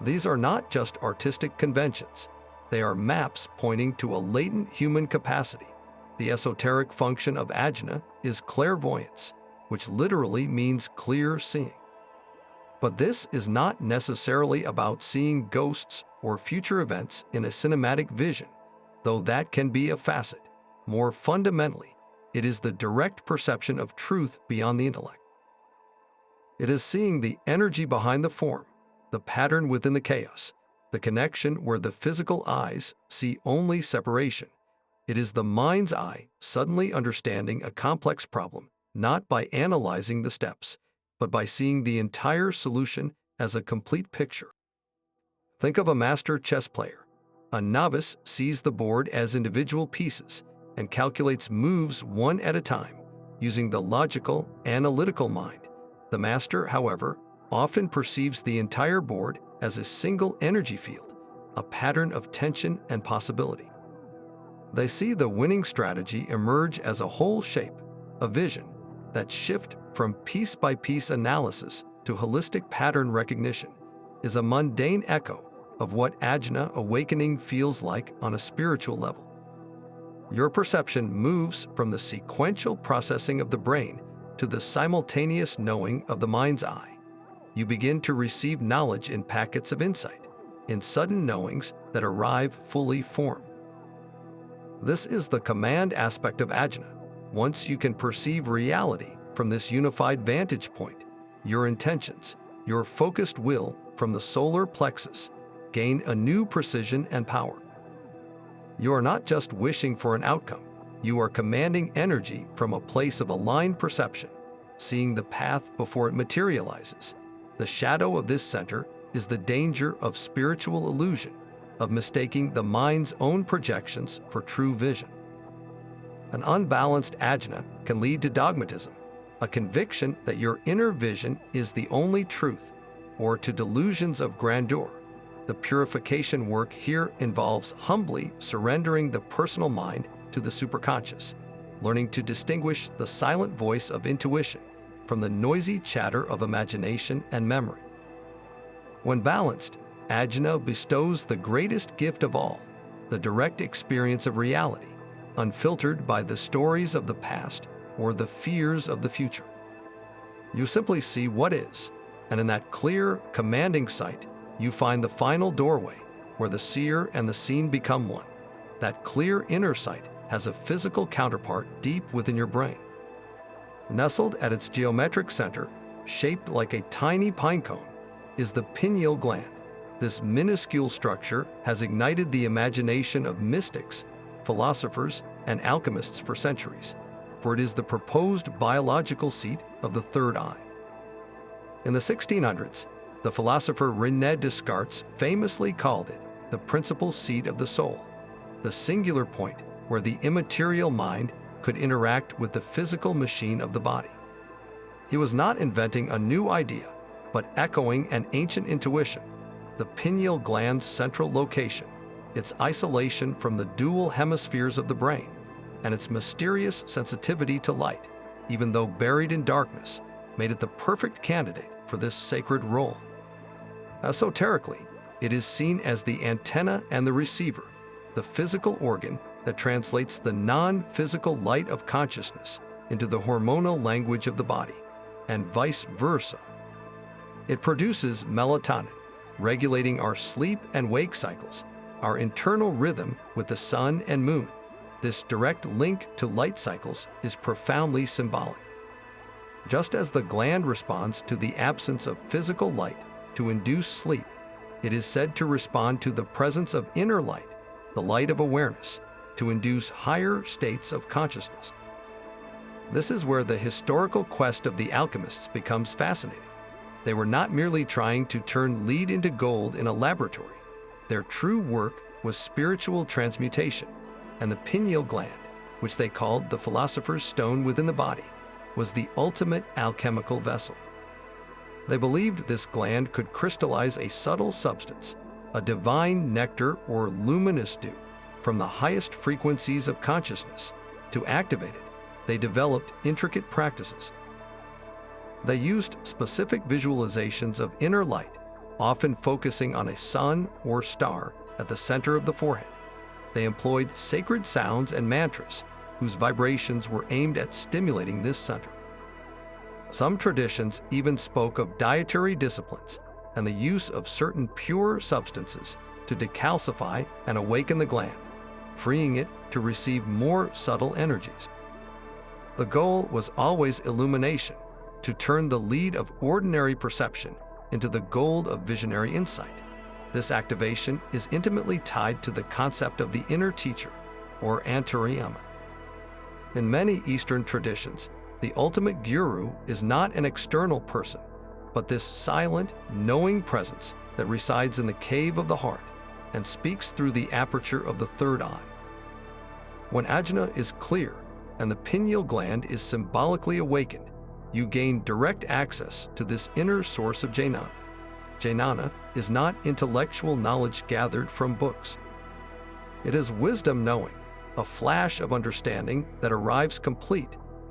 These are not just artistic conventions. They are maps pointing to a latent human capacity. The esoteric function of ajna is clairvoyance, which literally means clear seeing. But this is not necessarily about seeing ghosts or future events in a cinematic vision, though that can be a facet. More fundamentally, it is the direct perception of truth beyond the intellect. It is seeing the energy behind the form, the pattern within the chaos, the connection where the physical eyes see only separation. It is the mind's eye suddenly understanding a complex problem, not by analyzing the steps, but by seeing the entire solution as a complete picture. Think of a master chess player. A novice sees the board as individual pieces and calculates moves one at a time, using the logical, analytical mind. The master, however, often perceives the entire board as a single energy field, a pattern of tension and possibility. They see the winning strategy emerge as a whole shape, a vision. That shift from piece-by-piece analysis to holistic pattern recognition is a mundane echo of what ajna awakening feels like on a spiritual level. Your perception moves from the sequential processing of the brain to the simultaneous knowing of the mind's eye. You begin to receive knowledge in packets of insight, in sudden knowings that arrive fully formed. This is the command aspect of ajna. Once you can perceive reality from this unified vantage point, your intentions, your focused will from the solar plexus, gain a new precision and power. You are not just wishing for an outcome, you are commanding energy from a place of aligned perception, seeing the path before it materializes. The shadow of this center is the danger of spiritual illusion, of mistaking the mind's own projections for true vision. An unbalanced ajna can lead to dogmatism, a conviction that your inner vision is the only truth, or to delusions of grandeur. The purification work here involves humbly surrendering the personal mind to the superconscious, learning to distinguish the silent voice of intuition from the noisy chatter of imagination and memory. When balanced, ajna bestows the greatest gift of all, the direct experience of reality, unfiltered by the stories of the past or the fears of the future. You simply see what is, and in that clear, commanding sight, you find the final doorway where the seer and the seen become one. That clear inner sight has a physical counterpart deep within your brain. Nestled at its geometric center, shaped like a tiny pine cone, is the pineal gland. This minuscule structure has ignited the imagination of mystics, philosophers, and alchemists for centuries, for it is the proposed biological seat of the third eye. In the 1600s, the philosopher René Descartes famously called it the principal seat of the soul, the singular point where the immaterial mind could interact with the physical machine of the body. He was not inventing a new idea, but echoing an ancient intuition. The pineal gland's central location, its isolation from the dual hemispheres of the brain, and its mysterious sensitivity to light, even though buried in darkness, made it the perfect candidate for this sacred role. Esoterically, it is seen as the antenna and the receiver, the physical organ that translates the non-physical light of consciousness into the hormonal language of the body, and vice versa. It produces melatonin, regulating our sleep and wake cycles, our internal rhythm with the sun and moon. This direct link to light cycles is profoundly symbolic. Just as the gland responds to the absence of physical light to induce sleep, it is said to respond to the presence of inner light, the light of awareness, to induce higher states of consciousness. This is where the historical quest of the alchemists becomes fascinating. They were not merely trying to turn lead into gold in a laboratory. Their true work was spiritual transmutation, and the pineal gland, which they called the philosopher's stone within the body, was the ultimate alchemical vessel. They believed this gland could crystallize a subtle substance, a divine nectar or luminous dew, from the highest frequencies of consciousness. To activate it, they developed intricate practices. They used specific visualizations of inner light, often focusing on a sun or star at the center of the forehead. They employed sacred sounds and mantras whose vibrations were aimed at stimulating this center. Some traditions even spoke of dietary disciplines and the use of certain pure substances to decalcify and awaken the gland, freeing it to receive more subtle energies. The goal was always illumination, to turn the lead of ordinary perception into the gold of visionary insight. This activation is intimately tied to the concept of the inner teacher, or antaryaman. In many Eastern traditions, the ultimate guru is not an external person, but this silent, knowing presence that resides in the cave of the heart and speaks through the aperture of the third eye. When ajna is clear and the pineal gland is symbolically awakened, you gain direct access to this inner source of jnana. Jnana is not intellectual knowledge gathered from books. It is wisdom knowing, a flash of understanding that arrives complete,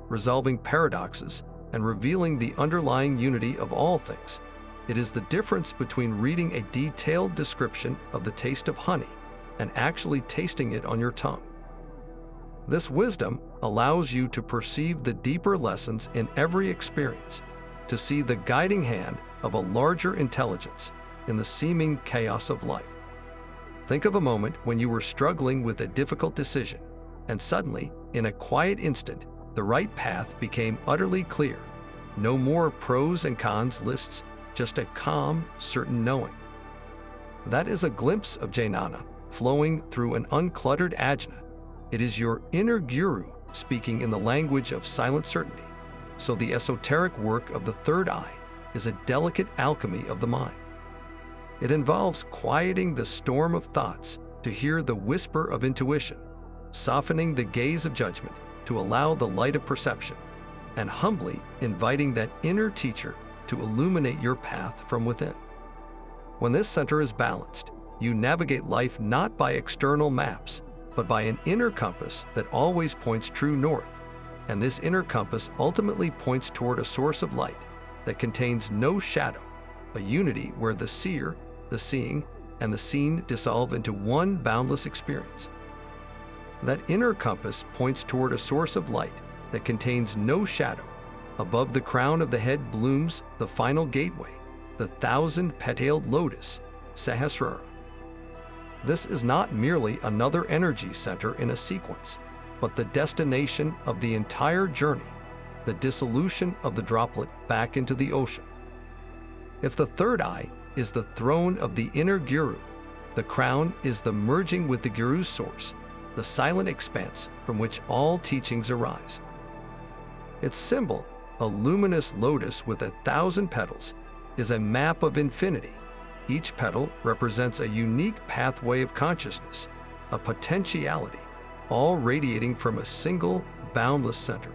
resolving paradoxes and revealing the underlying unity of all things. It is the difference between reading a detailed description of the taste of honey and actually tasting it on your tongue. This wisdom allows you to perceive the deeper lessons in every experience, to see the guiding hand of a larger intelligence in the seeming chaos of life. Think of a moment when you were struggling with a difficult decision, and suddenly, in a quiet instant, the right path became utterly clear. No more pros and cons lists, just a calm, certain knowing. That is a glimpse of jnana flowing through an uncluttered ajna. It is your inner guru speaking in the language of silent certainty. So the esoteric work of the third eye is a delicate alchemy of the mind. It involves quieting the storm of thoughts to hear the whisper of intuition, softening the gaze of judgment to allow the light of perception, and humbly inviting that inner teacher to illuminate your path from within. When this center is balanced, you navigate life not by external maps, but by an inner compass that always points true north. And this inner compass ultimately points toward a source of light that contains no shadow, a unity where the seer, the seeing, and the seen dissolve into one boundless experience. That inner compass points toward a source of light that contains no shadow. Above the crown of the head blooms the final gateway, the 1,000-petaled lotus, Sahasrara. This is not merely another energy center in a sequence, but the destination of the entire journey, the dissolution of the droplet back into the ocean. If the third eye is the throne of the inner guru, the crown is the merging with the guru's source, the silent expanse from which all teachings arise. Its symbol, a luminous lotus with 1,000 petals, is a map of infinity. Each petal represents a unique pathway of consciousness, a potentiality, all radiating from a single, boundless center.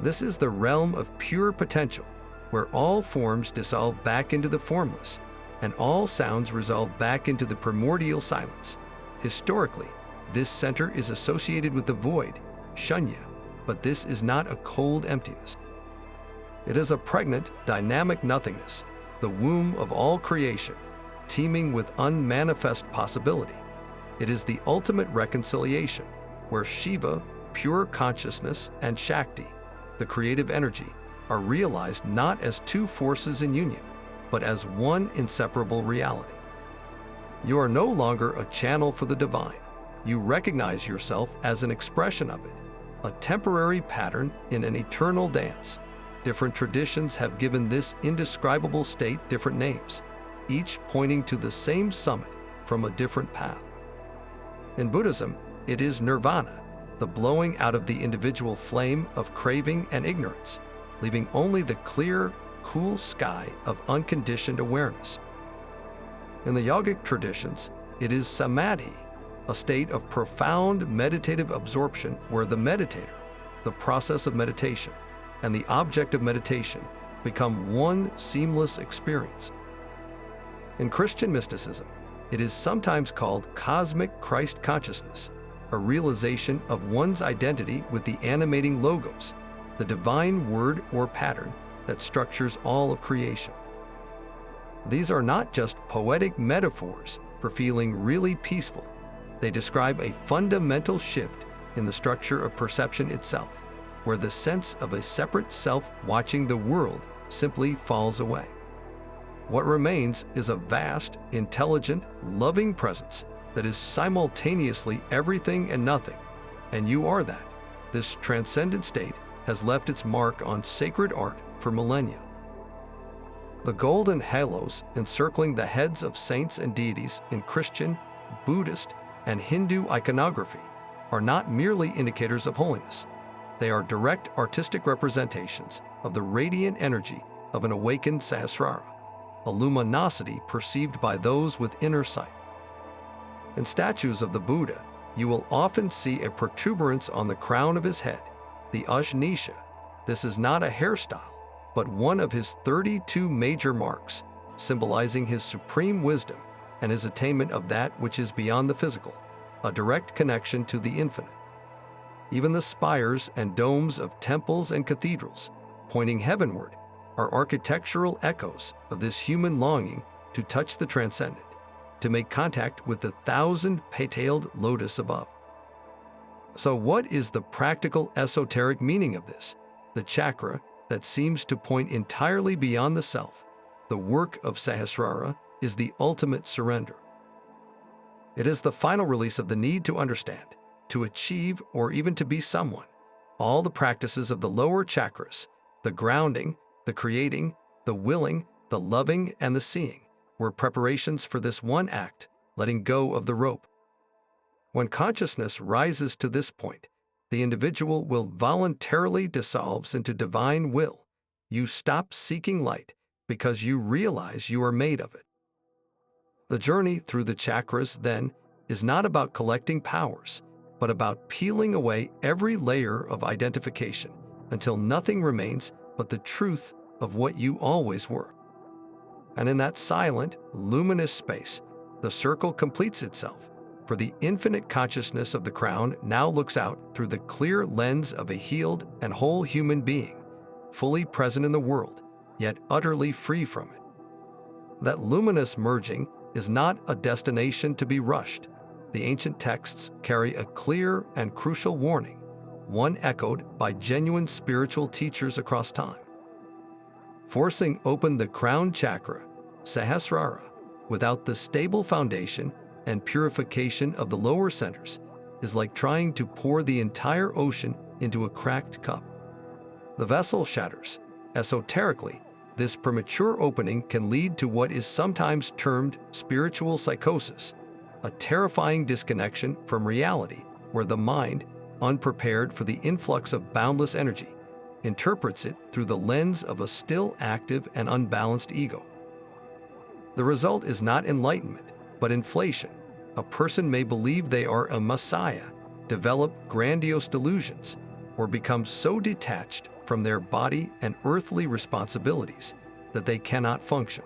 This is the realm of pure potential, where all forms dissolve back into the formless, and all sounds resolve back into the primordial silence. Historically, this center is associated with the void, shunya, but this is not a cold emptiness. It is a pregnant, dynamic nothingness, the womb of all creation, teeming with unmanifest possibility. It is the ultimate reconciliation, where Shiva, pure consciousness, and Shakti, the creative energy, are realized not as two forces in union, but as one inseparable reality. You are no longer a channel for the divine. You recognize yourself as an expression of it, a temporary pattern in an eternal dance. Different traditions have given this indescribable state different names, each pointing to the same summit from a different path. In Buddhism, it is nirvana, the blowing out of the individual flame of craving and ignorance, leaving only the clear, cool sky of unconditioned awareness. In the yogic traditions, it is samadhi, a state of profound meditative absorption where the meditator, the process of meditation, and the object of meditation become one seamless experience. In Christian mysticism, it is sometimes called cosmic Christ consciousness, a realization of one's identity with the animating logos, the divine word or pattern that structures all of creation. These are not just poetic metaphors for feeling really peaceful. They describe a fundamental shift in the structure of perception itself, where the sense of a separate self watching the world simply falls away. What remains is a vast, intelligent, loving presence that is simultaneously everything and nothing, and you are that. This transcendent state has left its mark on sacred art for millennia. The golden halos encircling the heads of saints and deities in Christian, Buddhist, and Hindu iconography are not merely indicators of holiness. They are direct artistic representations of the radiant energy of an awakened Sahasrara, a luminosity perceived by those with inner sight. In statues of the Buddha, you will often see a protuberance on the crown of his head, the Ajnisha. This is not a hairstyle, but one of his 32 major marks, symbolizing his supreme wisdom and his attainment of that which is beyond the physical, a direct connection to the infinite. Even the spires and domes of temples and cathedrals, pointing heavenward, are architectural echoes of this human longing to touch the transcendent, to make contact with the thousand-petaled lotus above. So what is the practical esoteric meaning of this? The chakra that seems to point entirely beyond the self, the work of Sahasrara, is the ultimate surrender. It is the final release of the need to understand, to achieve, or even to be someone. All the practices of the lower chakras, the grounding, the creating, the willing, the loving, and the seeing, were preparations for this one act, letting go of the rope. When consciousness rises to this point, the individual will voluntarily dissolve into divine will. You stop seeking light because you realize you are made of it. The journey through the chakras, then, is not about collecting powers, but about peeling away every layer of identification until nothing remains but the truth of what you always were. And in that silent, luminous space, the circle completes itself, for the infinite consciousness of the crown now looks out through the clear lens of a healed and whole human being, fully present in the world, yet utterly free from it. That luminous merging is not a destination to be rushed. The ancient texts carry a clear and crucial warning, one echoed by genuine spiritual teachers across time. Forcing open the crown chakra, Sahasrara, without the stable foundation and purification of the lower centers is like trying to pour the entire ocean into a cracked cup. The vessel shatters. Esoterically, this premature opening can lead to what is sometimes termed spiritual psychosis, a terrifying disconnection from reality where the mind, unprepared for the influx of boundless energy, interprets it through the lens of a still active and unbalanced ego. The result is not enlightenment, but inflation. A person may believe they are a messiah, develop grandiose delusions, or become so detached from their body and earthly responsibilities that they cannot function.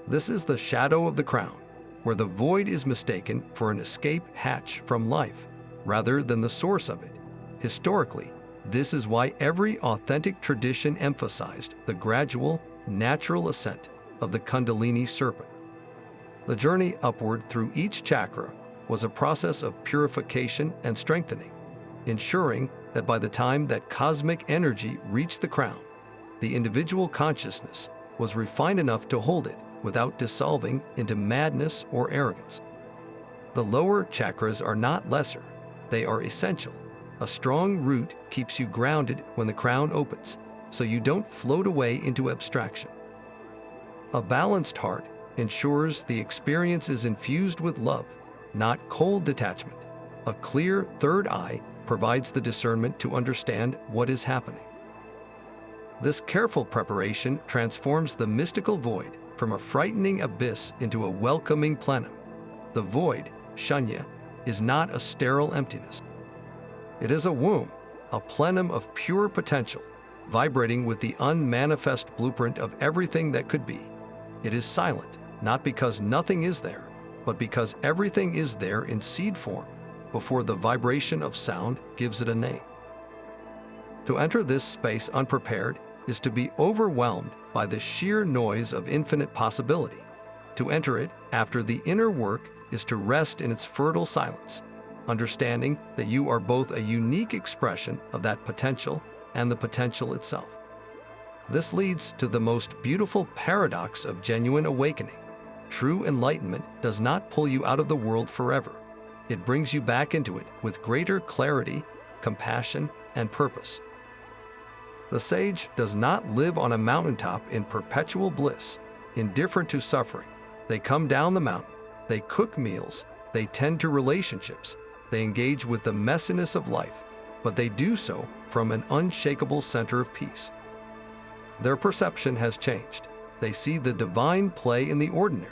This is the shadow of the crown, where the void is mistaken for an escape hatch from life, rather than the source of it. Historically, this is why every authentic tradition emphasized the gradual, natural ascent of the Kundalini serpent. The journey upward through each chakra was a process of purification and strengthening, ensuring that by the time that cosmic energy reached the crown, the individual consciousness was refined enough to hold it without dissolving into madness or arrogance. The lower chakras are not lesser, they are essential. A strong root keeps you grounded when the crown opens, so you don't float away into abstraction. A balanced heart ensures the experience is infused with love, not cold detachment. A clear third eye provides the discernment to understand what is happening. This careful preparation transforms the mystical void from a frightening abyss into a welcoming plenum. The void, shunya, is not a sterile emptiness. It is a womb, a plenum of pure potential, vibrating with the unmanifest blueprint of everything that could be. It is silent, not because nothing is there, but because everything is there in seed form, before the vibration of sound gives it a name. To enter this space unprepared is to be overwhelmed by the sheer noise of infinite possibility. To enter it after the inner work is to rest in its fertile silence, understanding that you are both a unique expression of that potential and the potential itself. This leads to the most beautiful paradox of genuine awakening. True enlightenment does not pull you out of the world forever. It brings you back into it with greater clarity, compassion, and purpose. The sage does not live on a mountaintop in perpetual bliss, indifferent to suffering. They come down the mountain, they cook meals, they tend to relationships, They engage with the messiness of life, but they do so from an unshakable center of peace. Their perception has changed. They see the divine play in the ordinary,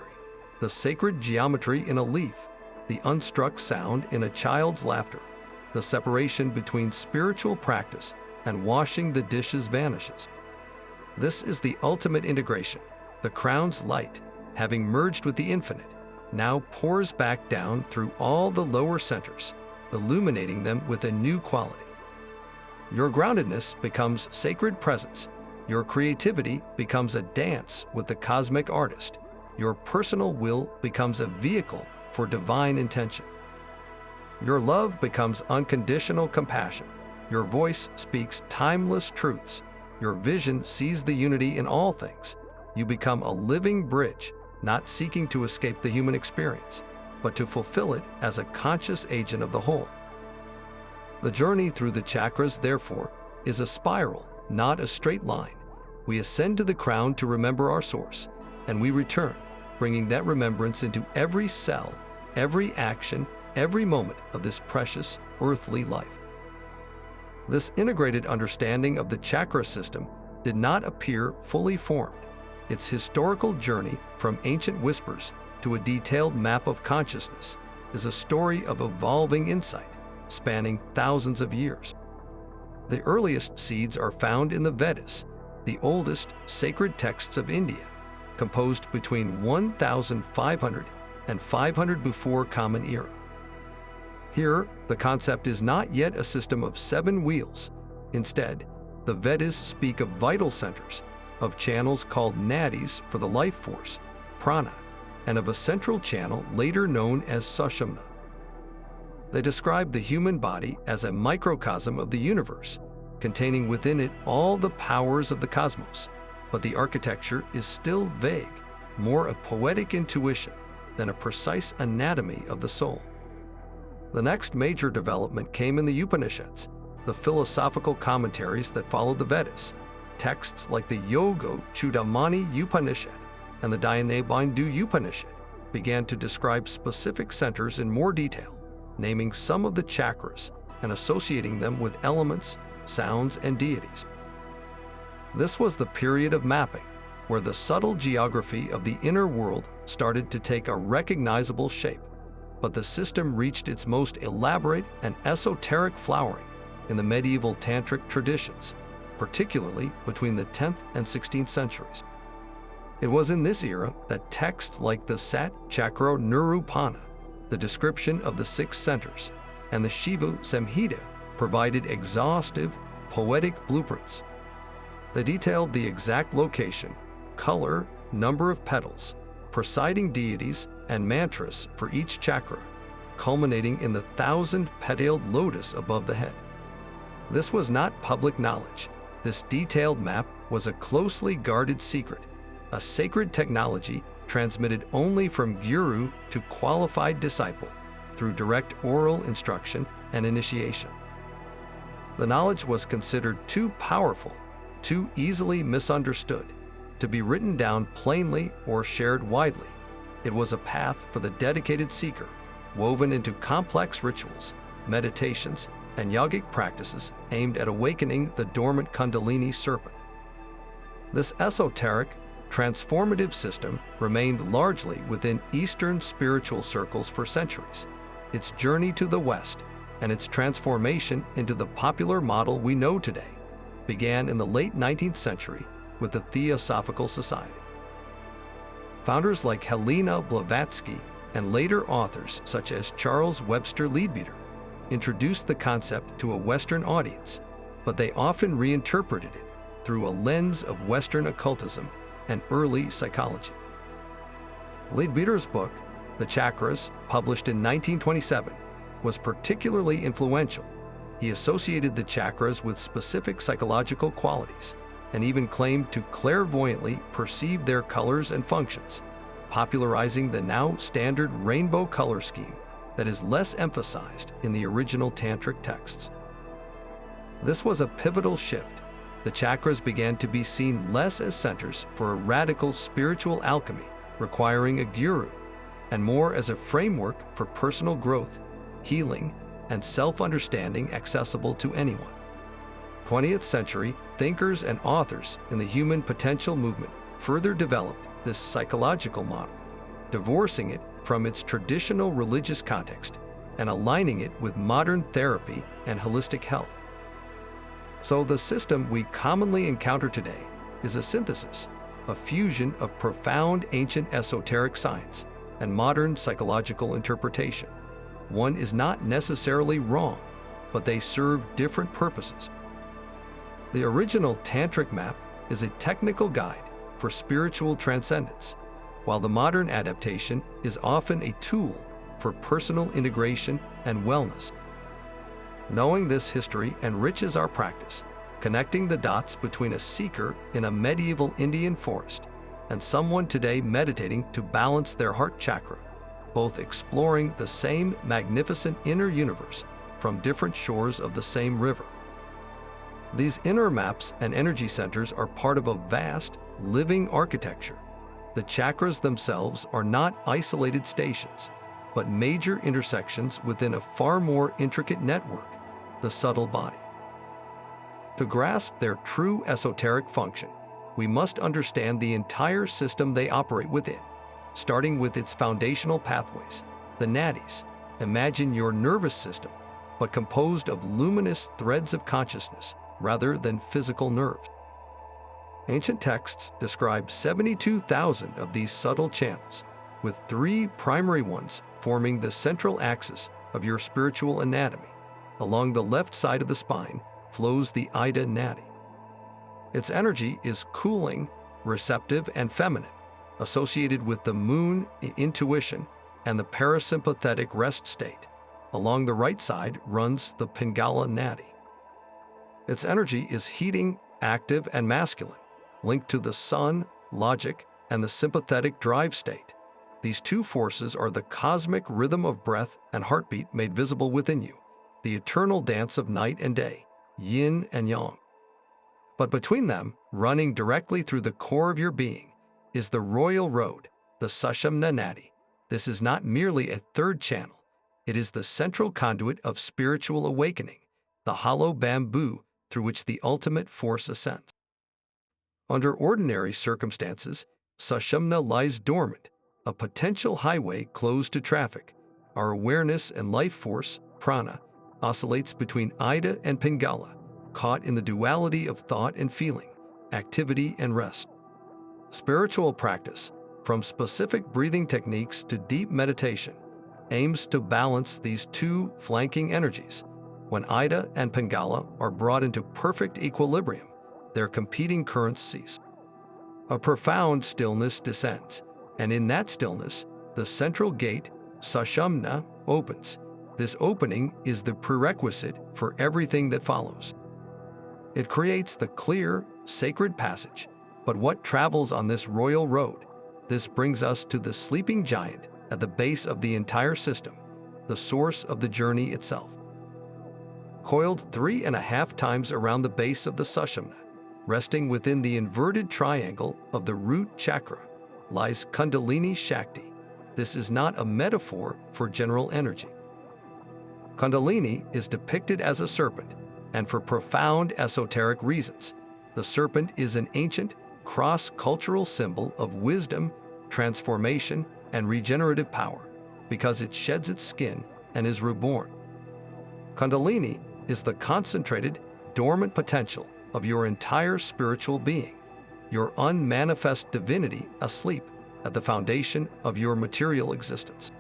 the sacred geometry in a leaf, the unstruck sound in a child's laughter. The separation between spiritual practice and washing the dishes vanishes. This is the ultimate integration. The crown's light, having merged with the infinite, now pours back down through all the lower centers, illuminating them with a new quality. Your groundedness becomes sacred presence. Your creativity becomes a dance with the cosmic artist. Your personal will becomes a vehicle for divine intention. Your love becomes unconditional compassion. Your voice speaks timeless truths. Your vision sees the unity in all things. You become a living bridge, not seeking to escape the human experience, but to fulfill it as a conscious agent of the whole. The journey through the chakras, therefore, is a spiral, not a straight line. We ascend to the crown to remember our source, and we return, bringing that remembrance into every cell, every action, every moment of this precious earthly life. This integrated understanding of the chakra system did not appear fully formed. Its historical journey from ancient whispers to a detailed map of consciousness is a story of evolving insight, spanning thousands of years. The earliest seeds are found in the Vedas, the oldest sacred texts of India, composed between 1500 and 500 before Common Era. Here, the concept is not yet a system of 7 wheels. Instead, the Vedas speak of vital centers, of channels called nadis for the life force, prana, and of a central channel later known as sushumna. They describe the human body as a microcosm of the universe, containing within it all the powers of the cosmos, but the architecture is still vague, more a poetic intuition than a precise anatomy of the soul. The next major development came in the Upanishads, the philosophical commentaries that followed the Vedas. Texts like the Yoga Chudamani Upanishad and the Dhyana Upanishad began to describe specific centers in more detail, naming some of the chakras and associating them with elements, sounds, and deities. This was the period of mapping, where the subtle geography of the inner world started to take a recognizable shape, but the system reached its most elaborate and esoteric flowering in the medieval Tantric traditions, particularly between the 10th and 16th centuries. It was in this era that texts like the Sat Chakra Nirupana, the description of the 6 centers, and the Shiva Samhita provided exhaustive, poetic blueprints. They detailed the exact location, color, number of petals, presiding deities, and mantras for each chakra, culminating in the 1,000-petaled lotus above the head. This was not public knowledge. This detailed map was a closely guarded secret, a sacred technology transmitted only from guru to qualified disciple through direct oral instruction and initiation. The knowledge was considered too powerful, too easily misunderstood, to be written down plainly or shared widely. It was a path for the dedicated seeker, woven into complex rituals, meditations, and yogic practices aimed at awakening the dormant Kundalini serpent. This esoteric, transformative system remained largely within Eastern spiritual circles for centuries. Its journey to the West and its transformation into the popular model we know today began in the late 19th century with the Theosophical Society. Founders like Helena Blavatsky and later authors such as Charles Webster Leadbeater introduced the concept to a Western audience, but they often reinterpreted it through a lens of Western occultism and early psychology. Leadbeater's book, The Chakras, published in 1927, was particularly influential. He associated the chakras with specific psychological qualities and even claimed to clairvoyantly perceive their colors and functions, popularizing the now standard rainbow color scheme that is less emphasized in the original Tantric texts. This was a pivotal shift. The chakras began to be seen less as centers for a radical spiritual alchemy requiring a guru, and more as a framework for personal growth, healing, and self-understanding accessible to anyone. 20th century thinkers and authors in the human potential movement further developed this psychological model, divorcing it from its traditional religious context and aligning it with modern therapy and holistic health. So the system we commonly encounter today is a synthesis, a fusion of profound ancient esoteric science and modern psychological interpretation. One is not necessarily wrong, but they serve different purposes. The original Tantric map is a technical guide for spiritual transcendence, while the modern adaptation is often a tool for personal integration and wellness. Knowing this history enriches our practice, connecting the dots between a seeker in a medieval Indian forest and someone today meditating to balance their heart chakra, both exploring the same magnificent inner universe from different shores of the same river. These inner maps and energy centers are part of a vast, living architecture. The chakras themselves are not isolated stations, but major intersections within a far more intricate network, the subtle body. To grasp their true esoteric function, we must understand the entire system they operate within, starting with its foundational pathways, the nadis. Imagine your nervous system, but composed of luminous threads of consciousness rather than physical nerves. Ancient texts describe 72,000 of these subtle channels, with 3 primary ones forming the central axis of your spiritual anatomy. Along the left side of the spine flows the Ida nadi. Its energy is cooling, receptive, and feminine, associated with the moon, intuition, and the parasympathetic rest state. Along the right side runs the Pingala nadi. Its energy is heating, active, and masculine, linked to the sun, logic, and the sympathetic drive state. These two forces are the cosmic rhythm of breath and heartbeat made visible within you, the eternal dance of night and day, yin and yang. But between them, running directly through the core of your being, is the royal road, the Sushumna nadi. This is not merely a third channel. It is the central conduit of spiritual awakening, the hollow bamboo through which the ultimate force ascends. Under ordinary circumstances, Sushumna lies dormant, a potential highway closed to traffic. Our awareness and life force, prana, oscillates between Ida and Pingala, caught in the duality of thought and feeling, activity and rest. Spiritual practice, from specific breathing techniques to deep meditation, aims to balance these two flanking energies. When Ida and Pingala are brought into perfect equilibrium, their competing currents cease. A profound stillness descends, and in that stillness, the central gate, Sushumna, opens. This opening is the prerequisite for everything that follows. It creates the clear, sacred passage. But what travels on this royal road? This brings us to the sleeping giant at the base of the entire system, the source of the journey itself. Coiled 3.5 times around the base of the Sushumna, resting within the inverted triangle of the root chakra, lies Kundalini Shakti. This is not a metaphor for general energy. Kundalini is depicted as a serpent, and for profound esoteric reasons. The serpent is an ancient, cross-cultural symbol of wisdom, transformation, and regenerative power, because it sheds its skin and is reborn. Kundalini is the concentrated, dormant potential of your entire spiritual being, your unmanifest divinity asleep at the foundation of your material existence.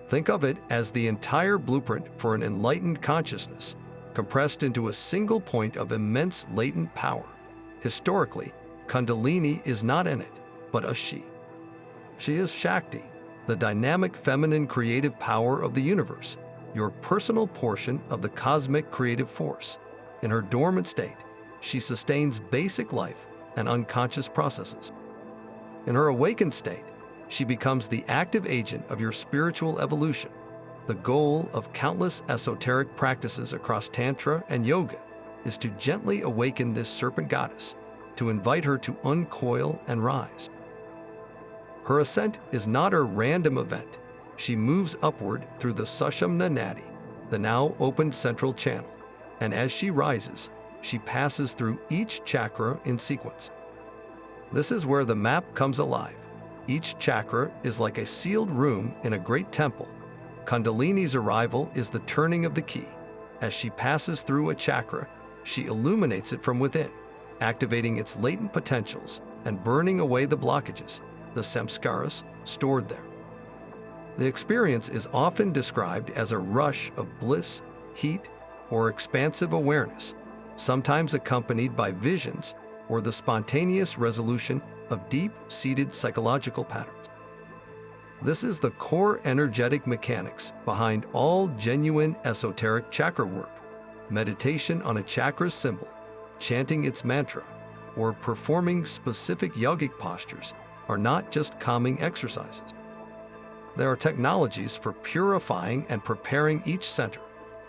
Think of it as the entire blueprint for an enlightened consciousness, compressed into a single point of immense latent power. Historically, Kundalini is not in it, but a she. She is Shakti, the dynamic feminine creative power of the universe, your personal portion of the cosmic creative force. In her dormant state, she sustains basic life and unconscious processes. In her awakened state, she becomes the active agent of your spiritual evolution. The goal of countless esoteric practices across Tantra and Yoga is to gently awaken this serpent goddess, to invite her to uncoil and rise. Her ascent is not a random event. She moves upward through the Sushumna nadi, the now opened central channel, and as she rises, she passes through each chakra in sequence. This is where the map comes alive. Each chakra is like a sealed room in a great temple. Kundalini's arrival is the turning of the key. As she passes through a chakra, she illuminates it from within, activating its latent potentials and burning away the blockages, the samskaras, stored there. The experience is often described as a rush of bliss, heat, or expansive awareness, sometimes accompanied by visions or the spontaneous resolution of deep-seated psychological patterns. This is the core energetic mechanics behind all genuine esoteric chakra work. Meditation on a chakra's symbol, chanting its mantra, or performing specific yogic postures are not just calming exercises. There are technologies for purifying and preparing each center,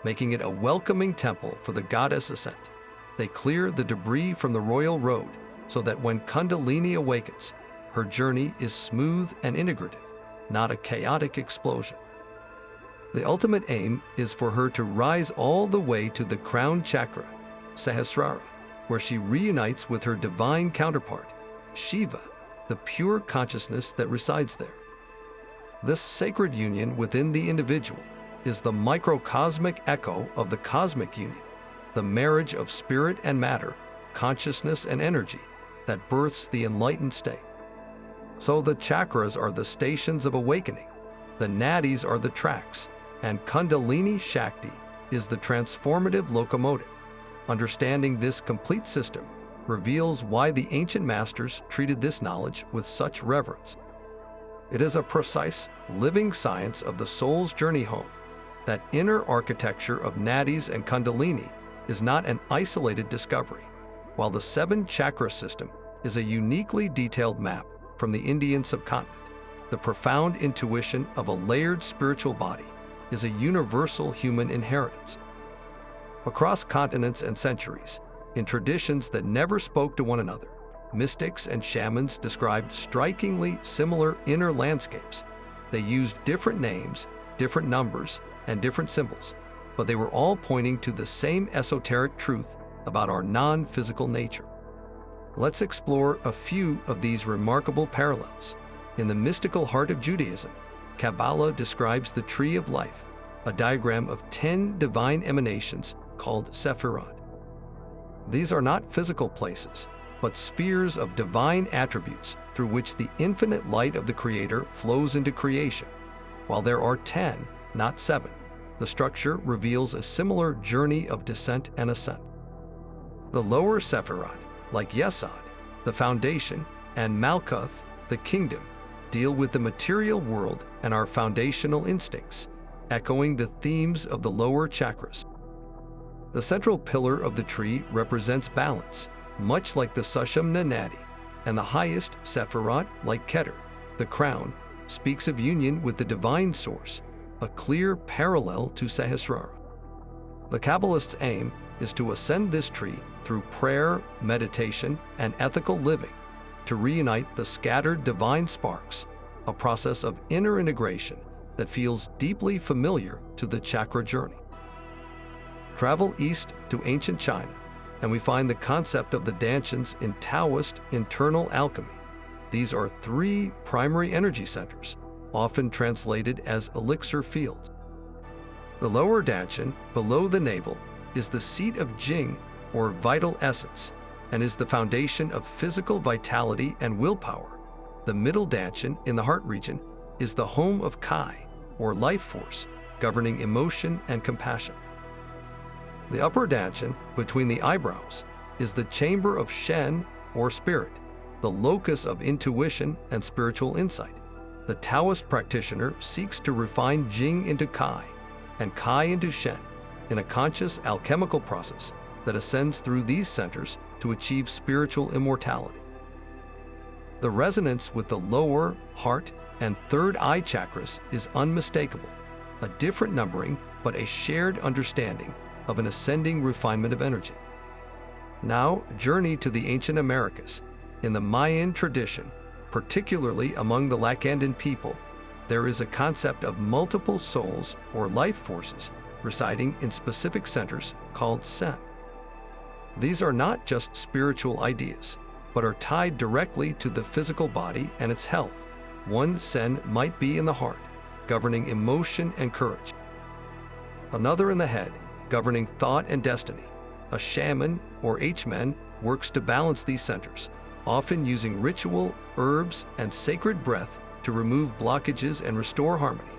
making it a welcoming temple for the goddess ascent. They clear the debris from the royal road so that when Kundalini awakens, her journey is smooth and integrative, not a chaotic explosion. The ultimate aim is for her to rise all the way to the crown chakra, Sahasrara, where she reunites with her divine counterpart, Shiva, the pure consciousness that resides there. This sacred union within the individual is the microcosmic echo of the cosmic union, the marriage of spirit and matter, consciousness and energy that births the enlightened state. So the chakras are the stations of awakening, the nadis are the tracks, and Kundalini Shakti is the transformative locomotive. Understanding this complete system reveals why the ancient masters treated this knowledge with such reverence. It is a precise, living science of the soul's journey home. That inner architecture of nadis and Kundalini is not an isolated discovery, while the 7-chakra system is a uniquely detailed map from the Indian subcontinent. The profound intuition of a layered spiritual body is a universal human inheritance. Across continents and centuries, in traditions that never spoke to one another, mystics and shamans described strikingly similar inner landscapes. They used different names, different numbers, and different symbols, but they were all pointing to the same esoteric truth about our non-physical nature. Let's explore a few of these remarkable parallels. In the mystical heart of Judaism, Kabbalah describes the tree of life, a diagram of 10 divine emanations called sephirot. These are not physical places, but spheres of divine attributes through which the infinite light of the Creator flows into creation. While there are 10, not 7, the structure reveals a similar journey of descent and ascent. The lower sephirot, like Yesod, the foundation, and Malkuth, the kingdom, deal with the material world and our foundational instincts, echoing the themes of the lower chakras. The central pillar of the tree represents balance, much like the Sushumna Nadi, and the highest sephirot, like Keter, the crown, speaks of union with the divine source, a clear parallel to Sahasrara. The Kabbalist's aim is to ascend this tree through prayer, meditation, and ethical living, to reunite the scattered divine sparks, a process of inner integration that feels deeply familiar to the chakra journey. Travel east to ancient China, and we find the concept of the Dantians in Taoist internal alchemy. These are 3 primary energy centers, often translated as elixir fields. The lower Dantian, below the navel, is the seat of Jing, or vital essence, and is the foundation of physical vitality and willpower. The middle Dantian, in the heart region, is the home of Kai, or life force, governing emotion and compassion. The upper Dantian, between the eyebrows, is the chamber of Shen, or spirit, the locus of intuition and spiritual insight. The Taoist practitioner seeks to refine Jing into Kai, and Kai into Shen, in a conscious alchemical process that ascends through these centers to achieve spiritual immortality. The resonance with the lower, heart, and third eye chakras is unmistakable, a different numbering but a shared understanding of an ascending refinement of energy. Now, journey to the ancient Americas. In the Mayan tradition, particularly among the Lacandan people, there is a concept of multiple souls or life forces residing in specific centers called sen. These are not just spiritual ideas, but are tied directly to the physical body and its health. One sen might be in the heart, governing emotion and courage. Another in the head, governing thought and destiny. A shaman or H-men works to balance these centers, often using ritual, herbs, and sacred breath to remove blockages and restore harmony,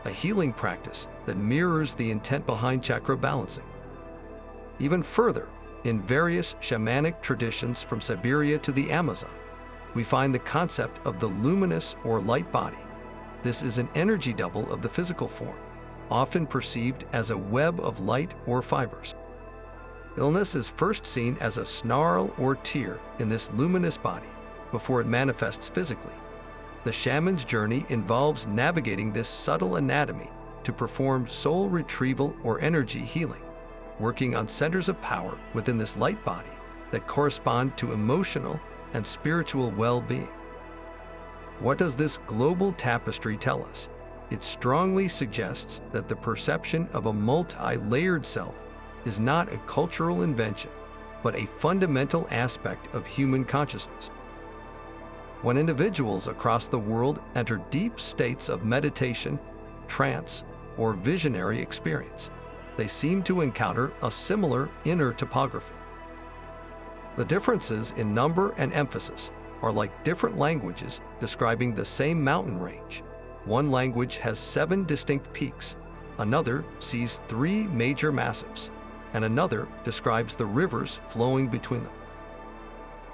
a healing practice that mirrors the intent behind chakra balancing. Even further, in various shamanic traditions from Siberia to the Amazon, we find the concept of the luminous or light body. This is an energy double of the physical form, often perceived as a web of light or fibers. Illness is first seen as a snarl or tear in this luminous body before it manifests physically. The shaman's journey involves navigating this subtle anatomy to perform soul retrieval or energy healing, working on centers of power within this light body that correspond to emotional and spiritual well-being. What does this global tapestry tell us? It strongly suggests that the perception of a multi-layered self is not a cultural invention, but a fundamental aspect of human consciousness. When individuals across the world enter deep states of meditation, trance, or visionary experience, they seem to encounter a similar inner topography. The differences in number and emphasis are like different languages describing the same mountain range. One language has 7 distinct peaks, another sees 3 major massives, and another describes the rivers flowing between them.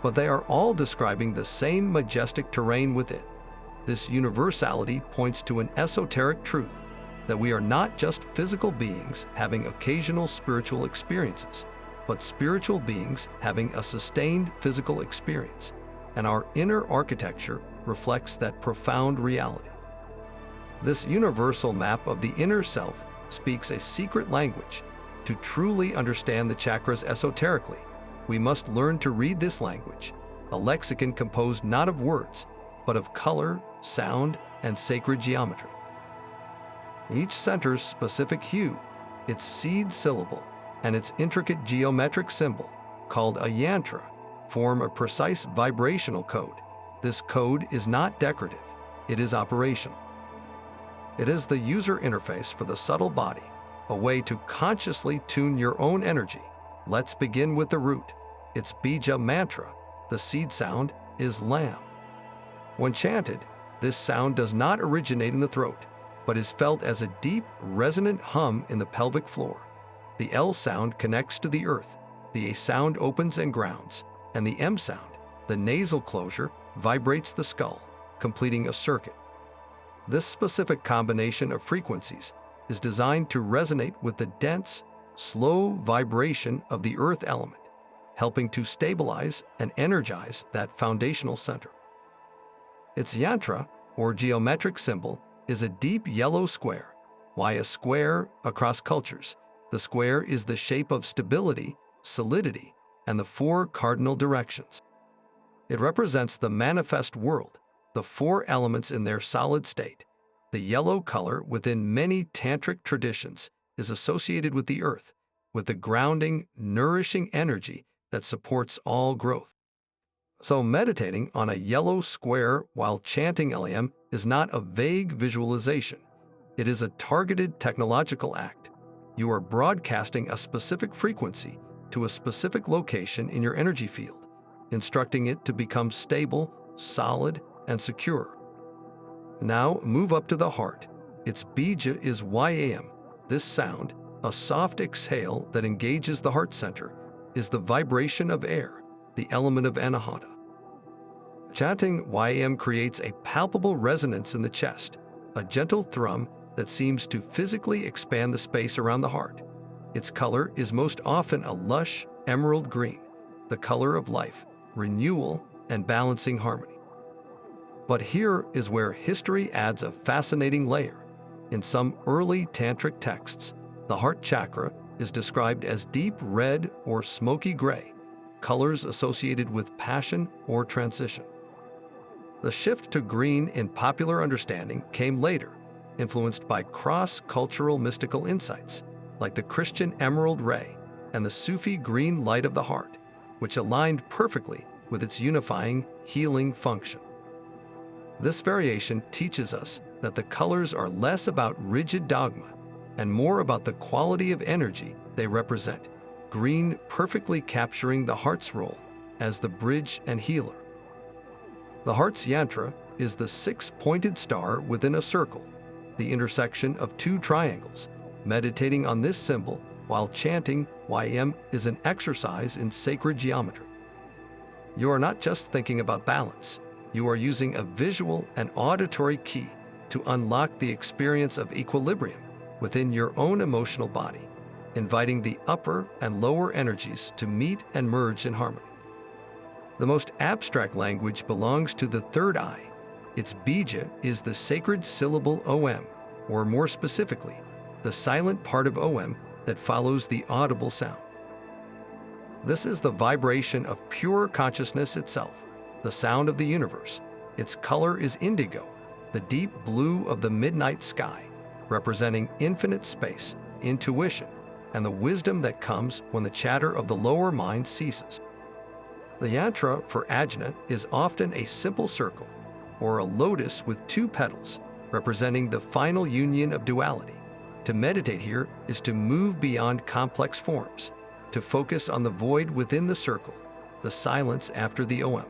But they are all describing the same majestic terrain within. This universality points to an esoteric truth that we are not just physical beings having occasional spiritual experiences, but spiritual beings having a sustained physical experience, and our inner architecture reflects that profound reality. This universal map of the inner self speaks a secret language. To truly understand the chakras esoterically, we must learn to read this language, a lexicon composed not of words, but of color, sound, and sacred geometry. Each center's specific hue, its seed syllable, and its intricate geometric symbol, called a yantra, form a precise vibrational code. This code is not decorative, it is operational. It is the user interface for the subtle body, a way to consciously tune your own energy. Let's begin with the root. Its bija mantra, the seed sound, is lam. When chanted, this sound does not originate in the throat, but is felt as a deep, resonant hum in the pelvic floor. The L sound connects to the earth, the A sound opens and grounds, and the M sound, the nasal closure, vibrates the skull, completing a circuit. This specific combination of frequencies is designed to resonate with the dense, slow vibration of the earth element, helping to stabilize and energize that foundational center. Its yantra, or geometric symbol, is a deep yellow square. Why a square across cultures? The square is the shape of stability, solidity, and the 4 cardinal directions. It represents the manifest world, the 4 elements in their solid state. The yellow color within many Tantric traditions is associated with the earth, with the grounding, nourishing energy that supports all growth. So meditating on a yellow square while chanting LM is not a vague visualization. It is a targeted technological act. You are broadcasting a specific frequency to a specific location in your energy field, instructing it to become stable, solid, and secure. Now move up to the heart. Its bija is YAM. This sound, a soft exhale that engages the heart center, is the vibration of air, the element of anahata. Chanting YAM creates a palpable resonance in the chest, a gentle thrum that seems to physically expand the space around the heart. Its color is most often a lush emerald green, the color of life, renewal, and balancing harmony. But here is where history adds a fascinating layer. In some early Tantric texts, the heart chakra is described as deep red or smoky gray, colors associated with passion or transition. The shift to green in popular understanding came later, influenced by cross-cultural mystical insights. like the Christian emerald ray and the Sufi green light of the heart, which aligned perfectly with its unifying, healing function. This variation teaches us that the colors are less about rigid dogma and more about the quality of energy they represent, green perfectly capturing the heart's role as the bridge and healer. The heart's yantra is the six-pointed star within a circle, the intersection of two triangles. Meditating on this symbol while chanting YM is an exercise in sacred geometry. You are not just thinking about balance, you are using a visual and auditory key to unlock the experience of equilibrium within your own emotional body, inviting the upper and lower energies to meet and merge in harmony. The most abstract language belongs to the third eye. Its bija is the sacred syllable OM, or more specifically, the silent part of OM that follows the audible sound. This is the vibration of pure consciousness itself, the sound of the universe. Its color is indigo, the deep blue of the midnight sky, representing infinite space, intuition, and the wisdom that comes when the chatter of the lower mind ceases. The yantra for ajna is often a simple circle, or a lotus with two petals, representing the final union of duality. To meditate here is to move beyond complex forms, to focus on the void within the circle, the silence after the OM.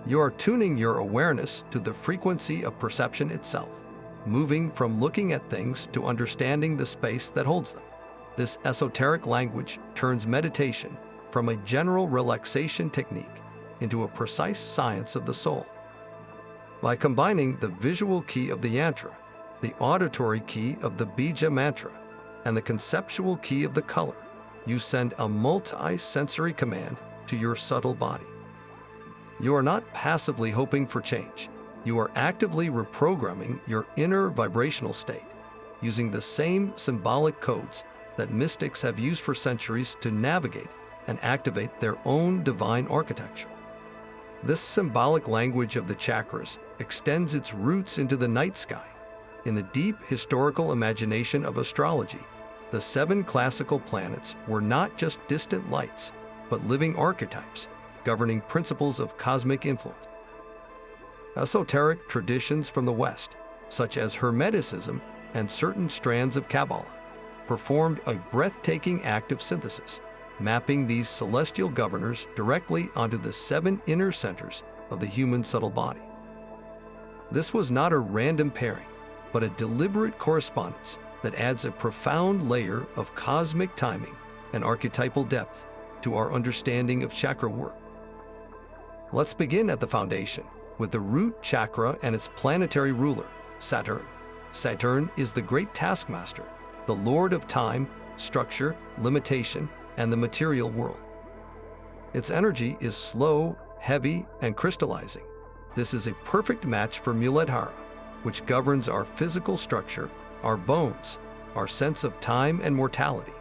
You are tuning your awareness to the frequency of perception itself, moving from looking at things to understanding the space that holds them. This esoteric language turns meditation from a general relaxation technique into a precise science of the soul. By combining the visual key of the yantra, the auditory key of the bija mantra, and the conceptual key of the color, you send a multi-sensory command to your subtle body. You are not passively hoping for change. You are actively reprogramming your inner vibrational state, using the same symbolic codes that mystics have used for centuries to navigate and activate their own divine architecture. This symbolic language of the chakras extends its roots into the night sky. In the deep historical imagination of astrology, the 7 classical planets were not just distant lights, but living archetypes, governing principles of cosmic influence. Esoteric traditions from the West, such as Hermeticism and certain strands of Kabbalah, performed a breathtaking act of synthesis, mapping these celestial governors directly onto the 7 inner centers of the human subtle body. This was not a random pairing, but a deliberate correspondence that adds a profound layer of cosmic timing and archetypal depth to our understanding of chakra work. Let's begin at the foundation, with the root chakra and its planetary ruler, Saturn. Saturn is the great taskmaster, the lord of time, structure, limitation, and the material world. Its energy is slow, heavy, and crystallizing. This is a perfect match for Muladhara, which governs our physical structure, our bones, our sense of time and mortality,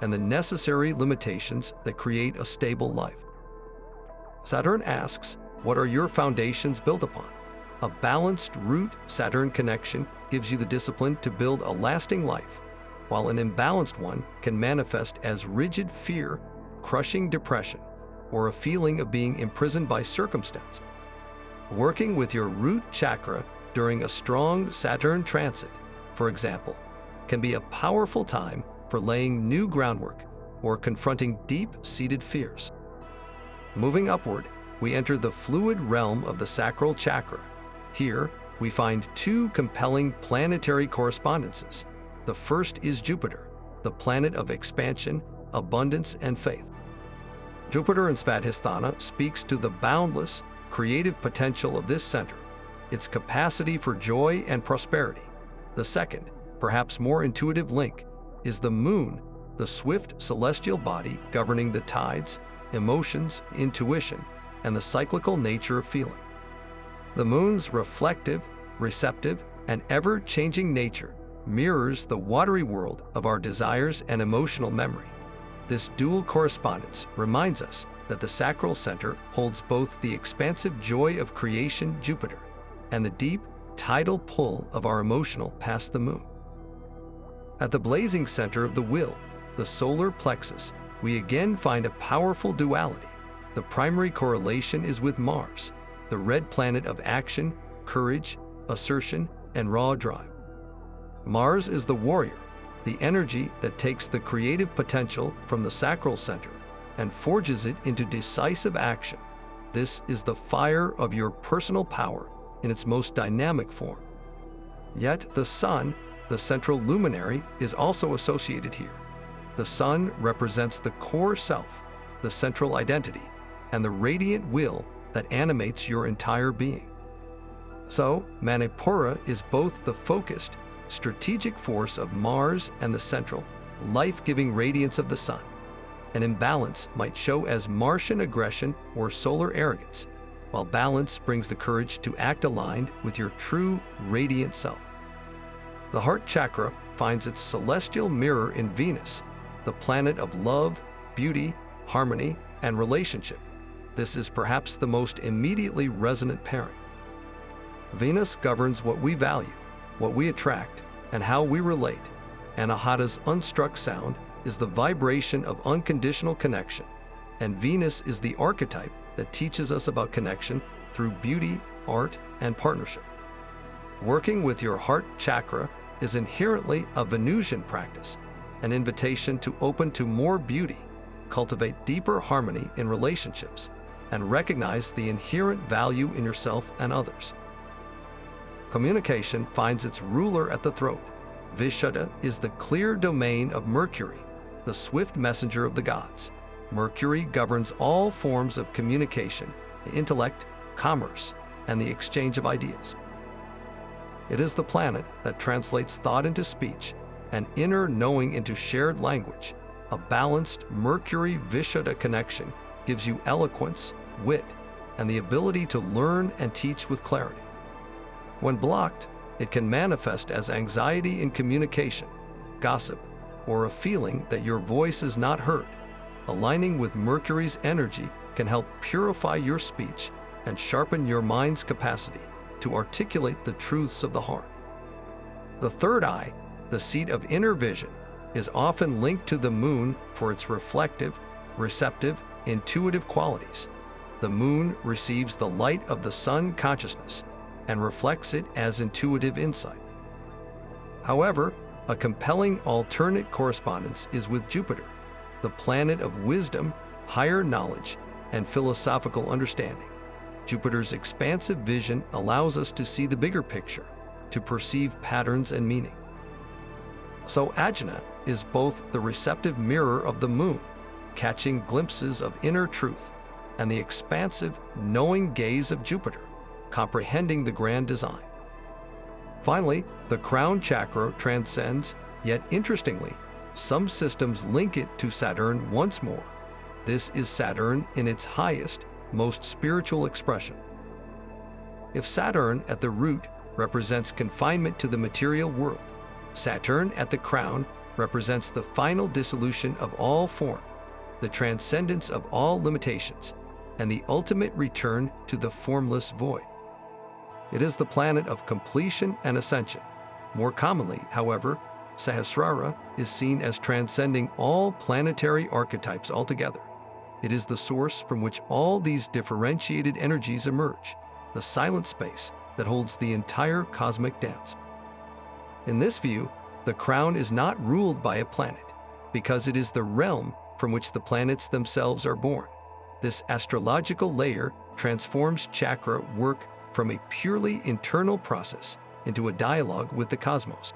and the necessary limitations that create a stable life. Saturn asks, what are your foundations built upon? A balanced root-Saturn connection gives you the discipline to build a lasting life, while an imbalanced one can manifest as rigid fear, crushing depression, or a feeling of being imprisoned by circumstance. Working with your root chakra during a strong Saturn transit, for example, can be a powerful time for laying new groundwork or confronting deep-seated fears. Moving upward, we enter the fluid realm of the sacral chakra. Here, we find 2 compelling planetary correspondences. The first is Jupiter, the planet of expansion, abundance, and faith. Jupiter in Svadhisthana speaks to the boundless, creative potential of this center, its capacity for joy and prosperity. The second, perhaps more intuitive link, is the Moon, the swift celestial body governing the tides, emotions, intuition, and the cyclical nature of feeling. The Moon's reflective, receptive, and ever-changing nature mirrors the watery world of our desires and emotional memory. This dual correspondence reminds us that the sacral center holds both the expansive joy of creation, Jupiter, and the deep, tidal pull of our emotional past the Moon. At the blazing center of the will, the solar plexus, we again find a powerful duality. The primary correlation is with Mars, the red planet of action, courage, assertion, and raw drive. Mars is the warrior, the energy that takes the creative potential from the sacral center and forges it into decisive action. This is the fire of your personal power in its most dynamic form. Yet the sun, the central luminary, is also associated here. The sun represents the core self, the central identity, and the radiant will that animates your entire being. So, Manipura is both the focused, strategic force of Mars and the central, life-giving radiance of the sun. An imbalance might show as Martian aggression or solar arrogance, while balance brings the courage to act aligned with your true, radiant self. The heart chakra finds its celestial mirror in Venus, the planet of love, beauty, harmony, and relationship. This is perhaps the most immediately resonant pairing. Venus governs what we value, what we attract, and how we relate. Anahata's unstruck sound is the vibration of unconditional connection, and Venus is the archetype that teaches us about connection through beauty, art, and partnership. Working with your heart chakra is inherently a Venusian practice, an invitation to open to more beauty, cultivate deeper harmony in relationships, and recognize the inherent value in yourself and others. Communication finds its ruler at the throat. Vishuddha is the clear domain of Mercury, the swift messenger of the gods. Mercury governs all forms of communication, the intellect, commerce, and the exchange of ideas. It is the planet that translates thought into speech and inner knowing into shared language. A balanced Mercury-Vishuddha connection gives you eloquence, wit, and the ability to learn and teach with clarity. When blocked, it can manifest as anxiety in communication, gossip, or a feeling that your voice is not heard. Aligning with Mercury's energy can help purify your speech and sharpen your mind's capacity to articulate the truths of the heart. The third eye, the seat of inner vision, is often linked to the moon for its reflective, receptive, intuitive qualities. The moon receives the light of the sun consciousness and reflects it as intuitive insight. However, a compelling alternate correspondence is with Jupiter, the planet of wisdom, higher knowledge, and philosophical understanding. Jupiter's expansive vision allows us to see the bigger picture, to perceive patterns and meaning. So Ajna is both the receptive mirror of the moon, catching glimpses of inner truth, and the expansive, knowing gaze of Jupiter, comprehending the grand design. Finally, the crown chakra transcends, yet interestingly, some systems link it to Saturn once more. This is Saturn in its highest, most spiritual expression. If Saturn at the root represents confinement to the material world, Saturn at the crown represents the final dissolution of all form, the transcendence of all limitations, and the ultimate return to the formless void. It is the planet of completion and ascension. More commonly, however, Sahasrara is seen as transcending all planetary archetypes altogether. It is the source from which all these differentiated energies emerge, the silent space that holds the entire cosmic dance. In this view, the crown is not ruled by a planet, because it is the realm from which the planets themselves are born. This astrological layer transforms chakra work from a purely internal process into a dialogue with the cosmos.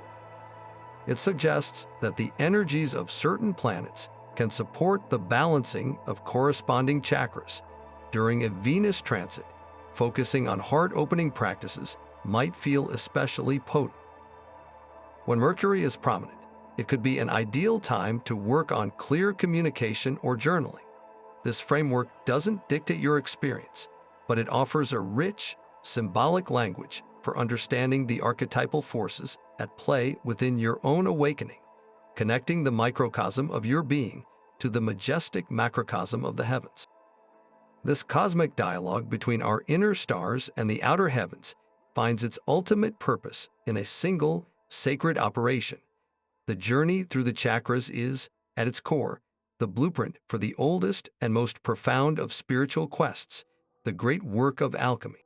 It suggests that the energies of certain planets can support the balancing of corresponding chakras. During a Venus transit, focusing on heart-opening practices might feel especially potent. When Mercury is prominent, it could be an ideal time to work on clear communication or journaling. This framework doesn't dictate your experience, but it offers a rich, symbolic language for understanding the archetypal forces at play within your own awakening, connecting the microcosm of your being to the majestic macrocosm of the heavens. This cosmic dialogue between our inner stars and the outer heavens finds its ultimate purpose in a single, sacred operation, The journey through the chakras is, at its core, the blueprint for the oldest and most profound of spiritual quests, the great work of alchemy.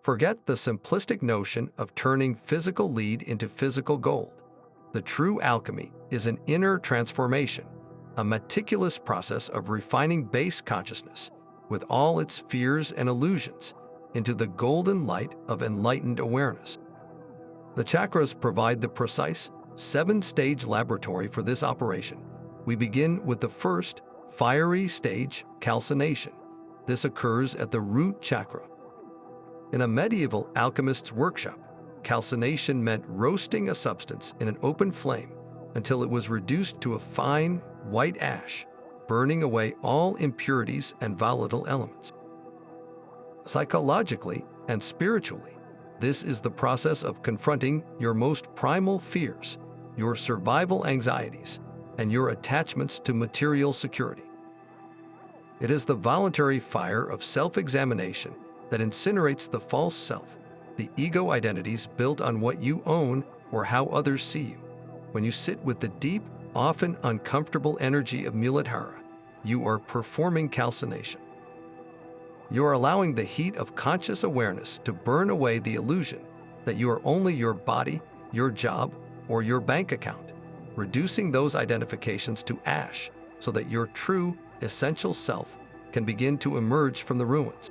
Forget the simplistic notion of turning physical lead into physical gold. The true alchemy is an inner transformation, a meticulous process of refining base consciousness, with all its fears and illusions, into the golden light of enlightened awareness. The chakras provide the precise, 7-stage laboratory for this operation. We begin with the first, fiery stage, calcination. This occurs at the root chakra. In a medieval alchemist's workshop, calcination meant roasting a substance in an open flame until it was reduced to a fine, white ash, burning away all impurities and volatile elements. Psychologically and spiritually, this is the process of confronting your most primal fears, your survival anxieties, and your attachments to material security. It is the voluntary fire of self-examination that incinerates the false self, the ego identities built on what you own or how others see you. When you sit with the deep, often uncomfortable energy of Muladhara, you are performing calcination. You are allowing the heat of conscious awareness to burn away the illusion that you are only your body, your job, or your bank account, reducing those identifications to ash so that your true, essential self can begin to emerge from the ruins.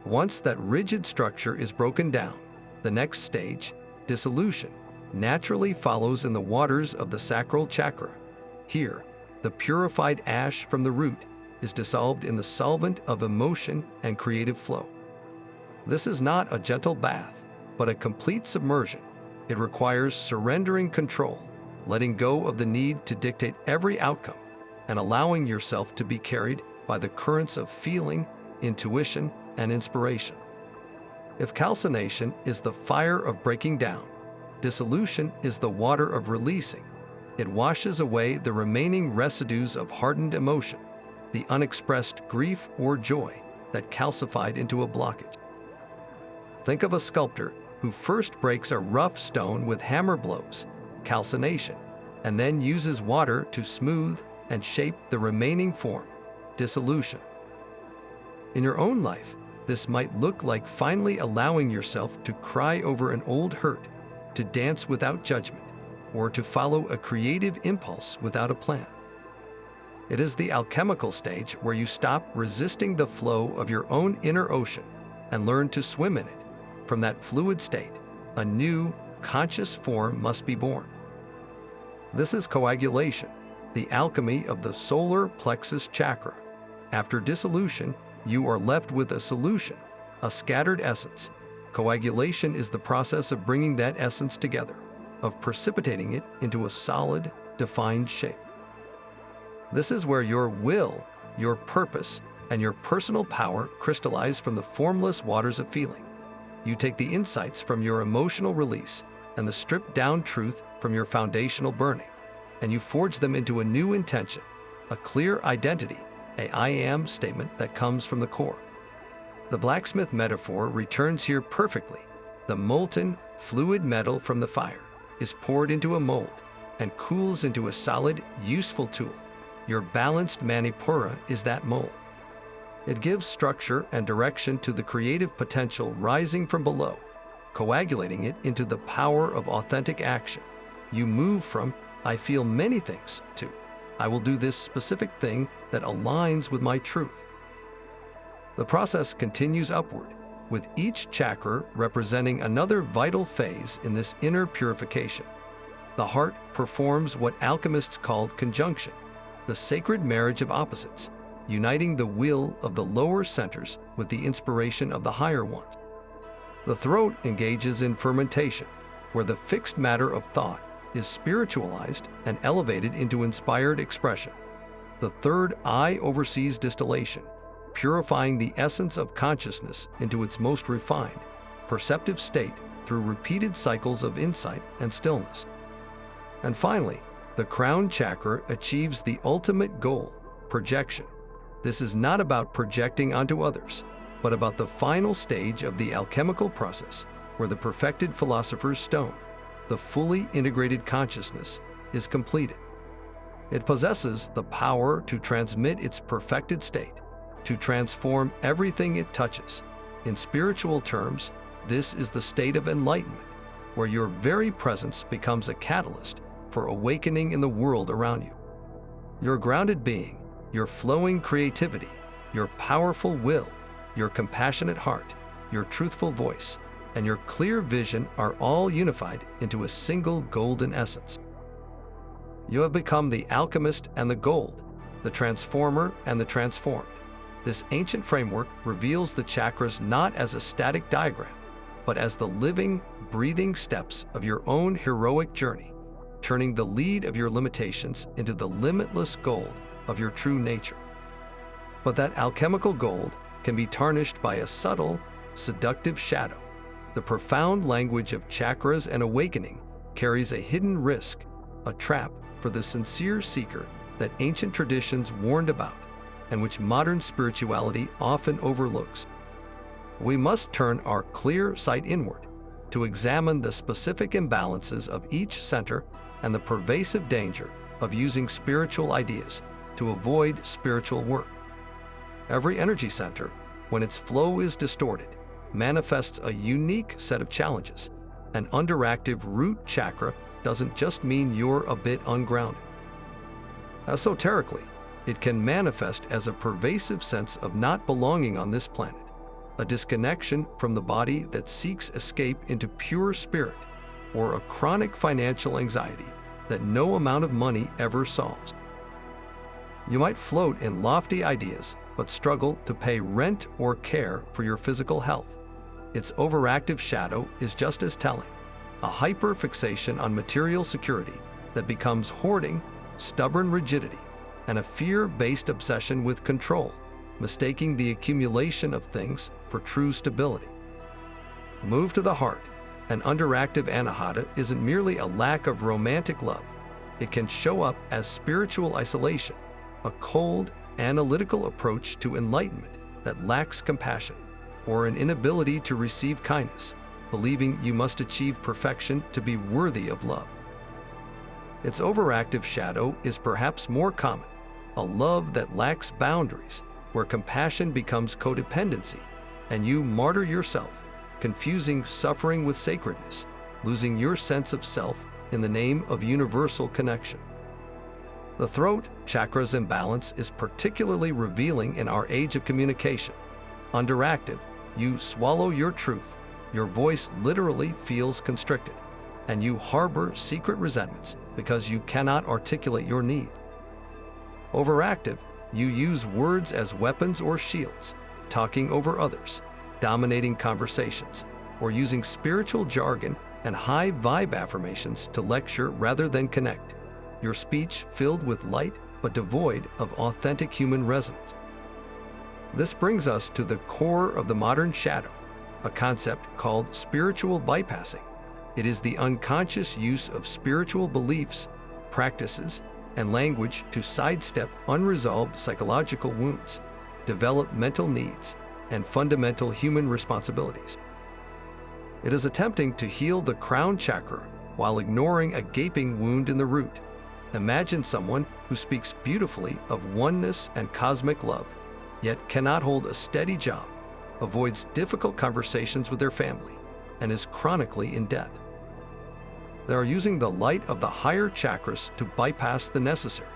Once that rigid structure is broken down, the next stage, dissolution, naturally follows in the waters of the sacral chakra. Here, the purified ash from the root is dissolved in the solvent of emotion and creative flow. This is not a gentle bath, but a complete submersion. It requires surrendering control, letting go of the need to dictate every outcome, and allowing yourself to be carried by the currents of feeling, intuition, and inspiration. If calcination is the fire of breaking down, dissolution is the water of releasing. It washes away the remaining residues of hardened emotion, the unexpressed grief or joy that calcified into a blockage. Think of a sculptor who first breaks a rough stone with hammer blows, calcination, and then uses water to smooth and shape the remaining form, dissolution. In your own life, this might look like finally allowing yourself to cry over an old hurt, to dance without judgment, or to follow a creative impulse without a plan. It is the alchemical stage where you stop resisting the flow of your own inner ocean and learn to swim in it. From that fluid state, a new, conscious form must be born. This is coagulation, the alchemy of the solar plexus chakra. After dissolution, you are left with a solution, a scattered essence. Coagulation is the process of bringing that essence together, of precipitating it into a solid, defined shape. This is where your will, your purpose, and your personal power crystallize from the formless waters of feeling. You take the insights from your emotional release and the stripped-down truth from your foundational burning, and you forge them into a new intention, a clear identity, a I am statement that comes from the core. The blacksmith metaphor returns here perfectly. The molten, fluid metal from the fire is poured into a mold and cools into a solid, useful tool. Your balanced Manipura is that mold. It gives structure and direction to the creative potential rising from below, coagulating it into the power of authentic action. You move from, I feel many things, to, I will do this specific thing that aligns with my truth. The process continues upward, with each chakra representing another vital phase in this inner purification. The heart performs what alchemists called conjunction, the sacred marriage of opposites, uniting the will of the lower centers with the inspiration of the higher ones. The throat engages in fermentation, where the fixed matter of thought is spiritualized and elevated into inspired expression. The third eye oversees distillation, purifying the essence of consciousness into its most refined, perceptive state through repeated cycles of insight and stillness. And finally, the crown chakra achieves the ultimate goal, projection. This is not about projecting onto others, but about the final stage of the alchemical process, where the perfected philosopher's stone, the fully integrated consciousness, is completed. It possesses the power to transmit its perfected state, to transform everything it touches. In spiritual terms, this is the state of enlightenment, where your very presence becomes a catalyst for awakening in the world around you. Your grounded being, your flowing creativity, your powerful will, your compassionate heart, your truthful voice, and your clear vision are all unified into a single golden essence. You have become the alchemist and the gold, the transformer and the transformed. This ancient framework reveals the chakras not as a static diagram, but as the living, breathing steps of your own heroic journey, turning the lead of your limitations into the limitless gold of your true nature. But that alchemical gold can be tarnished by a subtle, seductive shadow. The profound language of chakras and awakening carries a hidden risk, a trap for the sincere seeker that ancient traditions warned about, and which modern spirituality often overlooks. We must turn our clear sight inward to examine the specific imbalances of each center and the pervasive danger of using spiritual ideas to avoid spiritual work. Every energy center, when its flow is distorted, manifests a unique set of challenges. An underactive root chakra doesn't just mean you're a bit ungrounded. Esoterically, it can manifest as a pervasive sense of not belonging on this planet, a disconnection from the body that seeks escape into pure spirit, or a chronic financial anxiety that no amount of money ever solves. You might float in lofty ideas, but struggle to pay rent or care for your physical health. Its overactive shadow is just as telling, a hyper-fixation on material security that becomes hoarding, stubborn rigidity, and a fear-based obsession with control, mistaking the accumulation of things for true stability. Move to the heart. An underactive anahata isn't merely a lack of romantic love. It can show up as spiritual isolation, a cold, analytical approach to enlightenment that lacks compassion, or an inability to receive kindness, believing you must achieve perfection to be worthy of love. Its overactive shadow is perhaps more common, a love that lacks boundaries, where compassion becomes codependency, and you martyr yourself, confusing suffering with sacredness, losing your sense of self in the name of universal connection. The throat chakra's imbalance is particularly revealing in our age of communication. Underactive, you swallow your truth, your voice literally feels constricted, and you harbor secret resentments because you cannot articulate your need. Overactive, you use words as weapons or shields, talking over others, dominating conversations, or using spiritual jargon and high vibe affirmations to lecture rather than connect. Your speech filled with light but devoid of authentic human resonance. This brings us to the core of the modern shadow, a concept called spiritual bypassing. It is the unconscious use of spiritual beliefs, practices, and language to sidestep unresolved psychological wounds, develop mental needs, and fundamental human responsibilities. It is attempting to heal the crown chakra while ignoring a gaping wound in the root. Imagine someone who speaks beautifully of oneness and cosmic love, yet cannot hold a steady job, avoids difficult conversations with their family, and is chronically in debt. They are using the light of the higher chakras to bypass the necessary,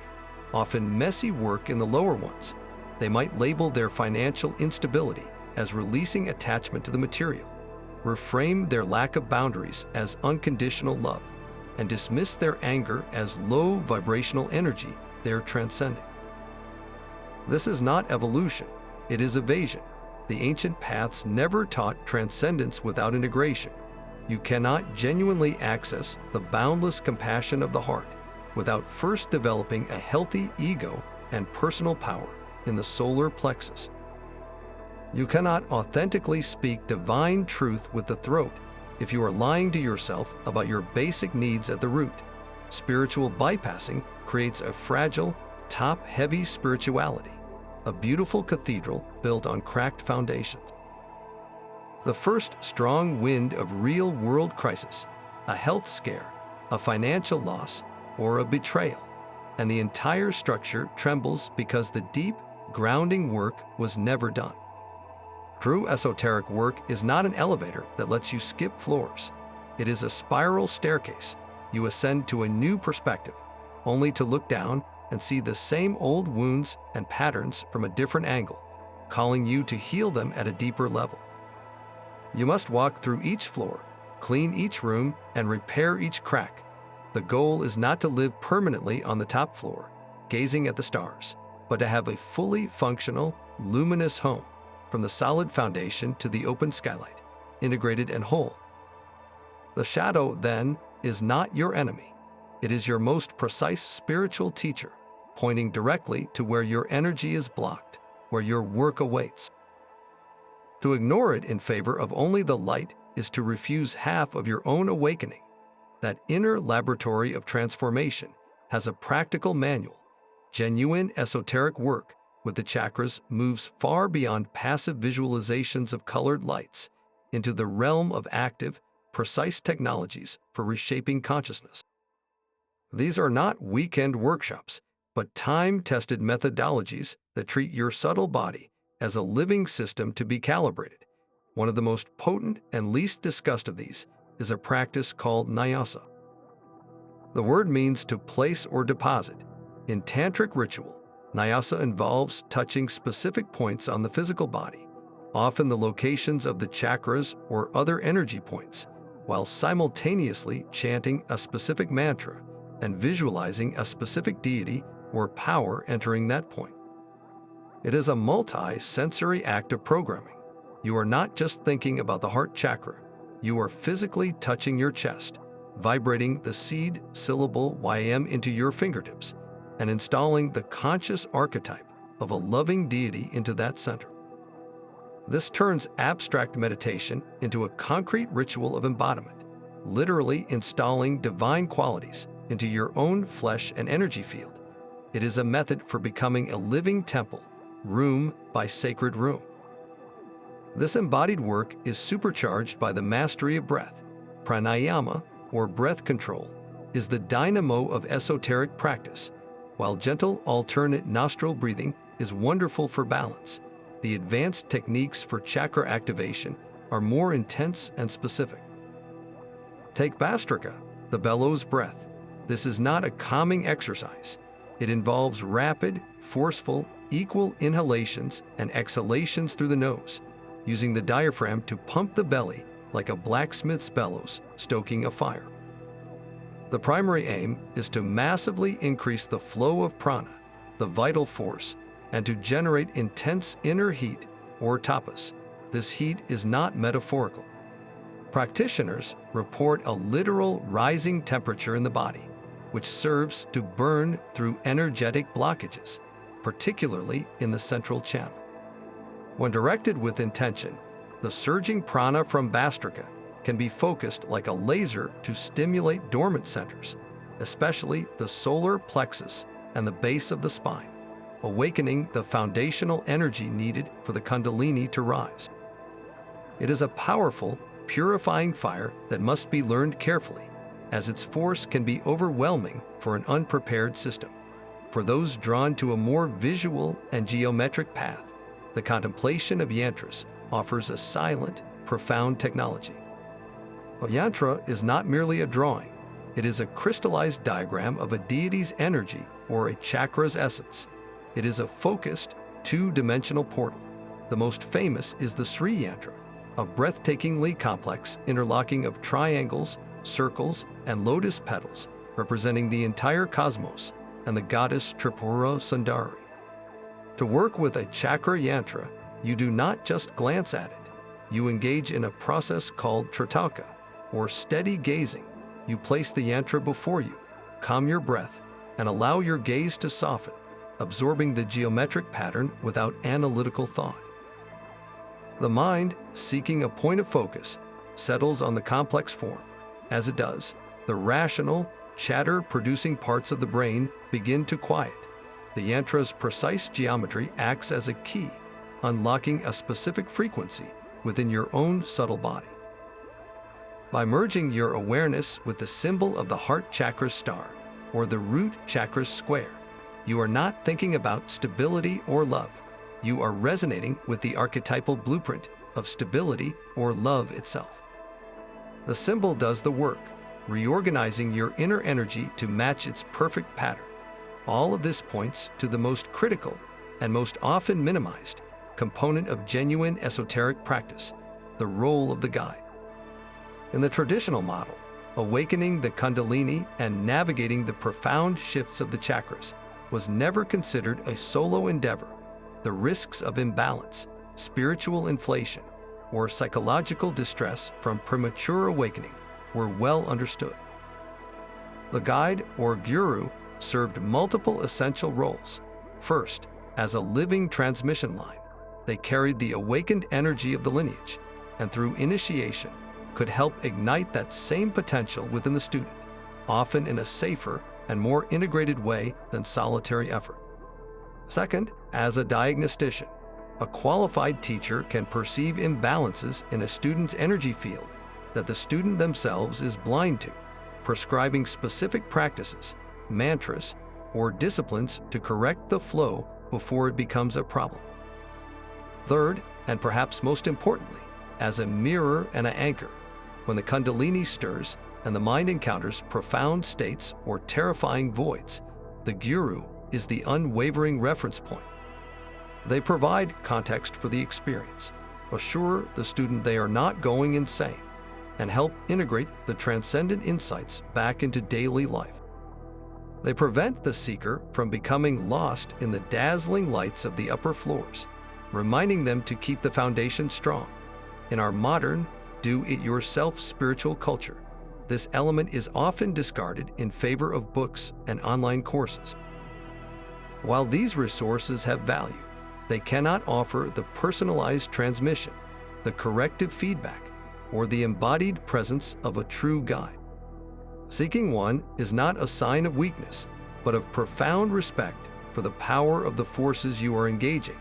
often messy work in the lower ones. They might label their financial instability as releasing attachment to the material, reframe their lack of boundaries as unconditional love, and dismiss their anger as low vibrational energy they're transcending. This is not evolution, it is evasion. The ancient paths never taught transcendence without integration. You cannot genuinely access the boundless compassion of the heart without first developing a healthy ego and personal power in the solar plexus. You cannot authentically speak divine truth with the throat if you are lying to yourself about your basic needs at the root. Spiritual bypassing creates a fragile, top-heavy spirituality, a beautiful cathedral built on cracked foundations. The first strong wind of real-world crisis, a health scare, a financial loss, or a betrayal, and the entire structure trembles because the deep, grounding work was never done. True esoteric work is not an elevator that lets you skip floors. It is a spiral staircase. You ascend to a new perspective, only to look down and see the same old wounds and patterns from a different angle, calling you to heal them at a deeper level. You must walk through each floor, clean each room, and repair each crack. The goal is not to live permanently on the top floor, gazing at the stars, but to have a fully functional, luminous home, from the solid foundation to the open skylight, integrated and whole. The shadow, then, is not your enemy. It is your most precise spiritual teacher, pointing directly to where your energy is blocked, where your work awaits. To ignore it in favor of only the light is to refuse half of your own awakening. That inner laboratory of transformation has a practical manual. Genuine esoteric work with the chakras moves far beyond passive visualizations of colored lights into the realm of active, precise technologies for reshaping consciousness. These are not weekend workshops, but time-tested methodologies that treat your subtle body as a living system to be calibrated. One of the most potent and least discussed of these is a practice called nyasa. The word means to place or deposit. In Tantric ritual, nyasa involves touching specific points on the physical body, often the locations of the chakras or other energy points, while simultaneously chanting a specific mantra and visualizing a specific deity or power entering that point. It is a multi-sensory act of programming. You are not just thinking about the heart chakra, you are physically touching your chest, vibrating the seed syllable YM into your fingertips, and installing the conscious archetype of a loving deity into that center. This turns abstract meditation into a concrete ritual of embodiment, literally installing divine qualities into your own flesh and energy field. It is a method for becoming a living temple, room by sacred room. This embodied work is supercharged by the mastery of breath. Pranayama, or breath control, is the dynamo of esoteric practice. While gentle alternate nostril breathing is wonderful for balance, the advanced techniques for chakra activation are more intense and specific. Take Bhastrika, the bellows breath. This is not a calming exercise. It involves rapid, forceful, equal inhalations and exhalations through the nose, using the diaphragm to pump the belly like a blacksmith's bellows, stoking a fire. The primary aim is to massively increase the flow of prana, the vital force, and to generate intense inner heat, or tapas. This heat is not metaphorical. Practitioners report a literal rising temperature in the body, which serves to burn through energetic blockages, particularly in the central channel. When directed with intention, the surging prana from Bhastrika can be focused like a laser to stimulate dormant centers, especially the solar plexus and the base of the spine, awakening the foundational energy needed for the kundalini to rise. It is a powerful, purifying fire that must be learned carefully, as its force can be overwhelming for an unprepared system. For those drawn to a more visual and geometric path, the contemplation of yantras offers a silent, profound technology. A yantra is not merely a drawing. It is a crystallized diagram of a deity's energy or a chakra's essence. It is a focused, two-dimensional portal. The most famous is the Sri Yantra, a breathtakingly complex interlocking of triangles, circles, and lotus petals, representing the entire cosmos and the goddess Tripura Sundari. To work with a chakra yantra, you do not just glance at it. You engage in a process called tritalka, or steady gazing. You place the yantra before you, calm your breath, and allow your gaze to soften, absorbing the geometric pattern without analytical thought. The mind, seeking a point of focus, settles on the complex form. As it does, the rational, chatter-producing parts of the brain begin to quiet. The yantra's precise geometry acts as a key, unlocking a specific frequency within your own subtle body. By merging your awareness with the symbol of the heart chakra's star or the root chakra's square, you are not thinking about stability or love. You are resonating with the archetypal blueprint of stability or love itself. The symbol does the work, reorganizing your inner energy to match its perfect pattern. All of this points to the most critical and most often minimized component of genuine esoteric practice, the role of the guide. In the traditional model, awakening the Kundalini and navigating the profound shifts of the chakras was never considered a solo endeavor. The risks of imbalance, spiritual inflation, or psychological distress from premature awakening were well understood. The guide or guru served multiple essential roles. First, as a living transmission line, they carried the awakened energy of the lineage, and through initiation, could help ignite that same potential within the student, often in a safer and more integrated way than solitary effort. Second, as a diagnostician, a qualified teacher can perceive imbalances in a student's energy field that the student themselves is blind to, prescribing specific practices, mantras, or disciplines to correct the flow before it becomes a problem. Third, and perhaps most importantly, as a mirror and an anchor, when the Kundalini stirs and the mind encounters profound states or terrifying voids, the guru is the unwavering reference point. They provide context for the experience, assure the student they are not going insane, and help integrate the transcendent insights back into daily life. They prevent the seeker from becoming lost in the dazzling lights of the upper floors, reminding them to keep the foundation strong. In our modern, do-it-yourself spiritual culture, this element is often discarded in favor of books and online courses. While these resources have value, they cannot offer the personalized transmission, the corrective feedback, or the embodied presence of a true guide. Seeking one is not a sign of weakness, but of profound respect for the power of the forces you are engaging.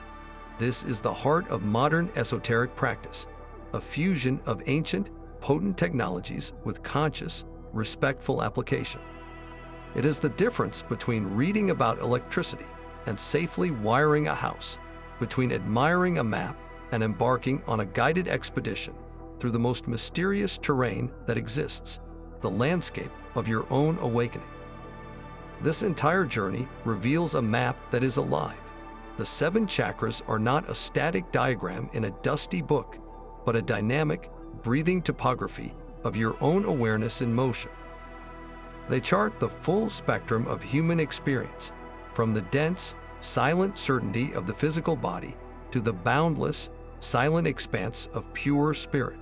This is the heart of modern esoteric practice, a fusion of ancient, potent technologies with conscious, respectful application. It is the difference between reading about electricity and safely wiring a house, between admiring a map and embarking on a guided expedition through the most mysterious terrain that exists, the landscape of your own awakening. This entire journey reveals a map that is alive. The 7 chakras are not a static diagram in a dusty book, but a dynamic, breathing topography of your own awareness in motion. They chart the full spectrum of human experience, from the dense, silent certainty of the physical body to the boundless, silent expanse of pure spirit.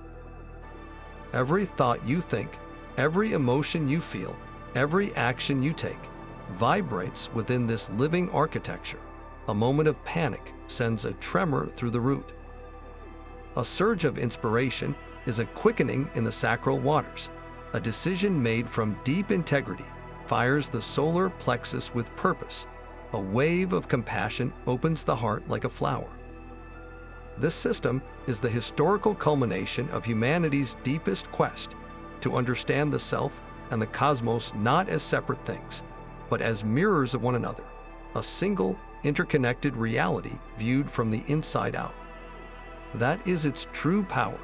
Every thought you think, every emotion you feel, every action you take, vibrates within this living architecture. A moment of panic sends a tremor through the root. A surge of inspiration is a quickening in the sacral waters. A decision made from deep integrity fires the solar plexus with purpose. A wave of compassion opens the heart like a flower. This system is the historical culmination of humanity's deepest quest to understand the self and the cosmos not as separate things, but as mirrors of one another, a single, interconnected reality viewed from the inside out. That is its true power.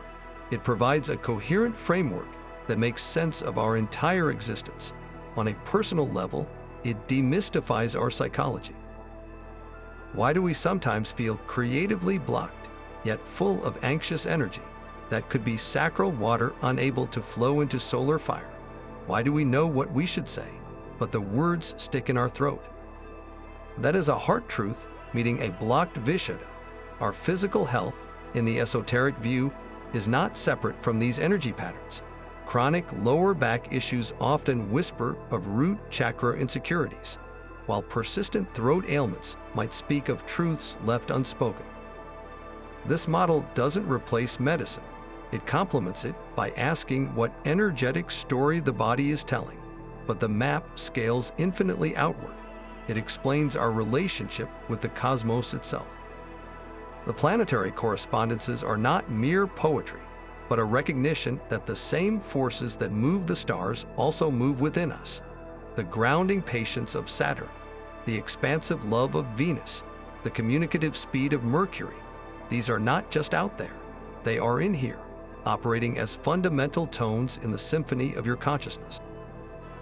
It provides a coherent framework that makes sense of our entire existence. On a personal level, it demystifies our psychology. Why do we sometimes feel creatively blocked, yet full of anxious energy that could be sacral water unable to flow into solar fire? Why do we know what we should say, but the words stick in our throat? That is a heart truth meeting a blocked vishuddha. Our physical health, in the esoteric view, is not separate from these energy patterns. Chronic lower back issues often whisper of root chakra insecurities, while persistent throat ailments might speak of truths left unspoken. This model doesn't replace medicine. It complements it by asking what energetic story the body is telling, but the map scales infinitely outward. It explains our relationship with the cosmos itself. The planetary correspondences are not mere poetry. but a recognition that the same forces that move the stars also move within us. The grounding patience of Saturn, the expansive love of Venus, the communicative speed of Mercury. These are not just out there, they are in here, operating as fundamental tones in the symphony of your consciousness.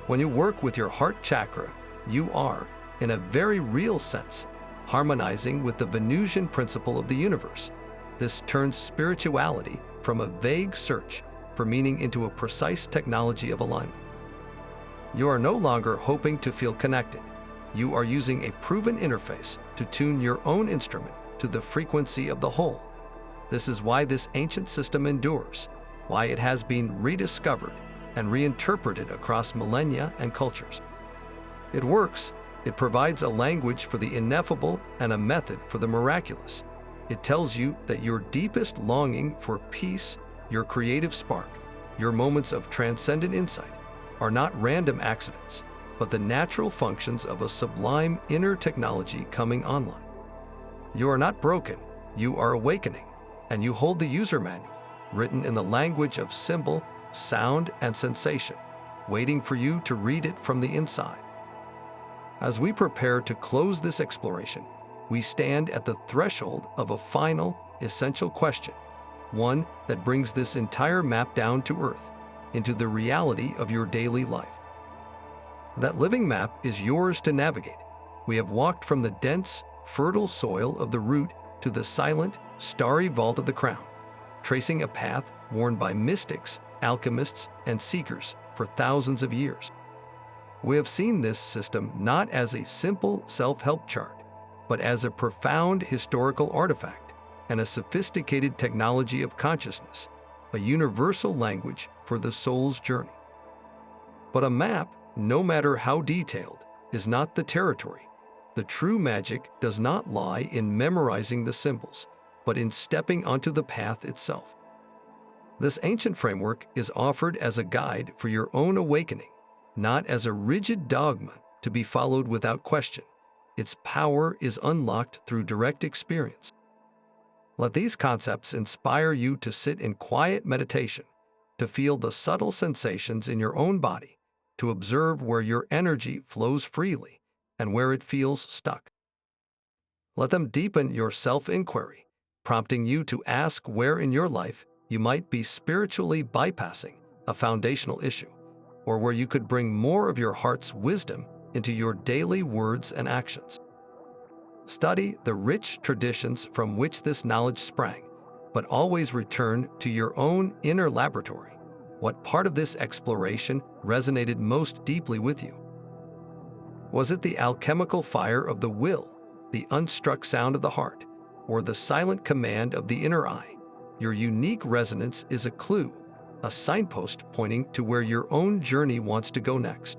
When you work with your heart chakra, you are, in a very real sense, harmonizing with the Venusian principle of the universe. This turns spirituality from a vague search for meaning into a precise technology of alignment. You are no longer hoping to feel connected. You are using a proven interface to tune your own instrument to the frequency of the whole. This is why this ancient system endures, why it has been rediscovered and reinterpreted across millennia and cultures. It works. It provides a language for the ineffable and a method for the miraculous. It tells you that your deepest longing for peace, your creative spark, your moments of transcendent insight are not random accidents, but the natural functions of a sublime inner technology coming online. You are not broken, you are awakening, and you hold the user manual, written in the language of symbol, sound, and sensation, waiting for you to read it from the inside. As we prepare to close this exploration, we stand at the threshold of a final, essential question, one that brings this entire map down to earth, into the reality of your daily life. That living map is yours to navigate. We have walked from the dense, fertile soil of the root to the silent, starry vault of the crown, tracing a path worn by mystics, alchemists, and seekers for thousands of years. We have seen this system not as a simple self-help chart, but as a profound historical artifact and a sophisticated technology of consciousness, a universal language for the soul's journey. But a map, no matter how detailed, is not the territory. The true magic does not lie in memorizing the symbols, but in stepping onto the path itself. This ancient framework is offered as a guide for your own awakening, not as a rigid dogma to be followed without question. Its power is unlocked through direct experience. Let these concepts inspire you to sit in quiet meditation, to feel the subtle sensations in your own body, to observe where your energy flows freely and where it feels stuck. Let them deepen your self-inquiry, prompting you to ask where in your life you might be spiritually bypassing a foundational issue, or where you could bring more of your heart's wisdom into your daily words and actions. Study the rich traditions from which this knowledge sprang, but always return to your own inner laboratory. What part of this exploration resonated most deeply with you? Was it the alchemical fire of the will, the unstruck sound of the heart, or the silent command of the inner eye? Your unique resonance is a clue, a signpost pointing to where your own journey wants to go next.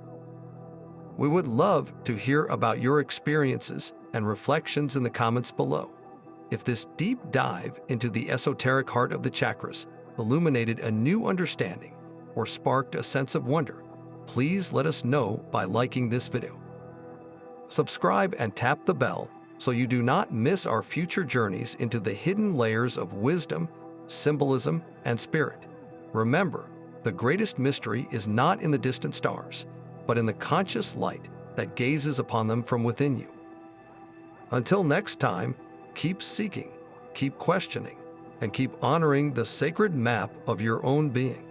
We would love to hear about your experiences and reflections in the comments below. If this deep dive into the esoteric heart of the chakras illuminated a new understanding or sparked a sense of wonder, please let us know by liking this video. Subscribe and tap the bell so you do not miss our future journeys into the hidden layers of wisdom, symbolism, and spirit. Remember, the greatest mystery is not in the distant stars, but in the conscious light that gazes upon them from within you. Until next time, keep seeking, keep questioning, and keep honoring the sacred map of your own being.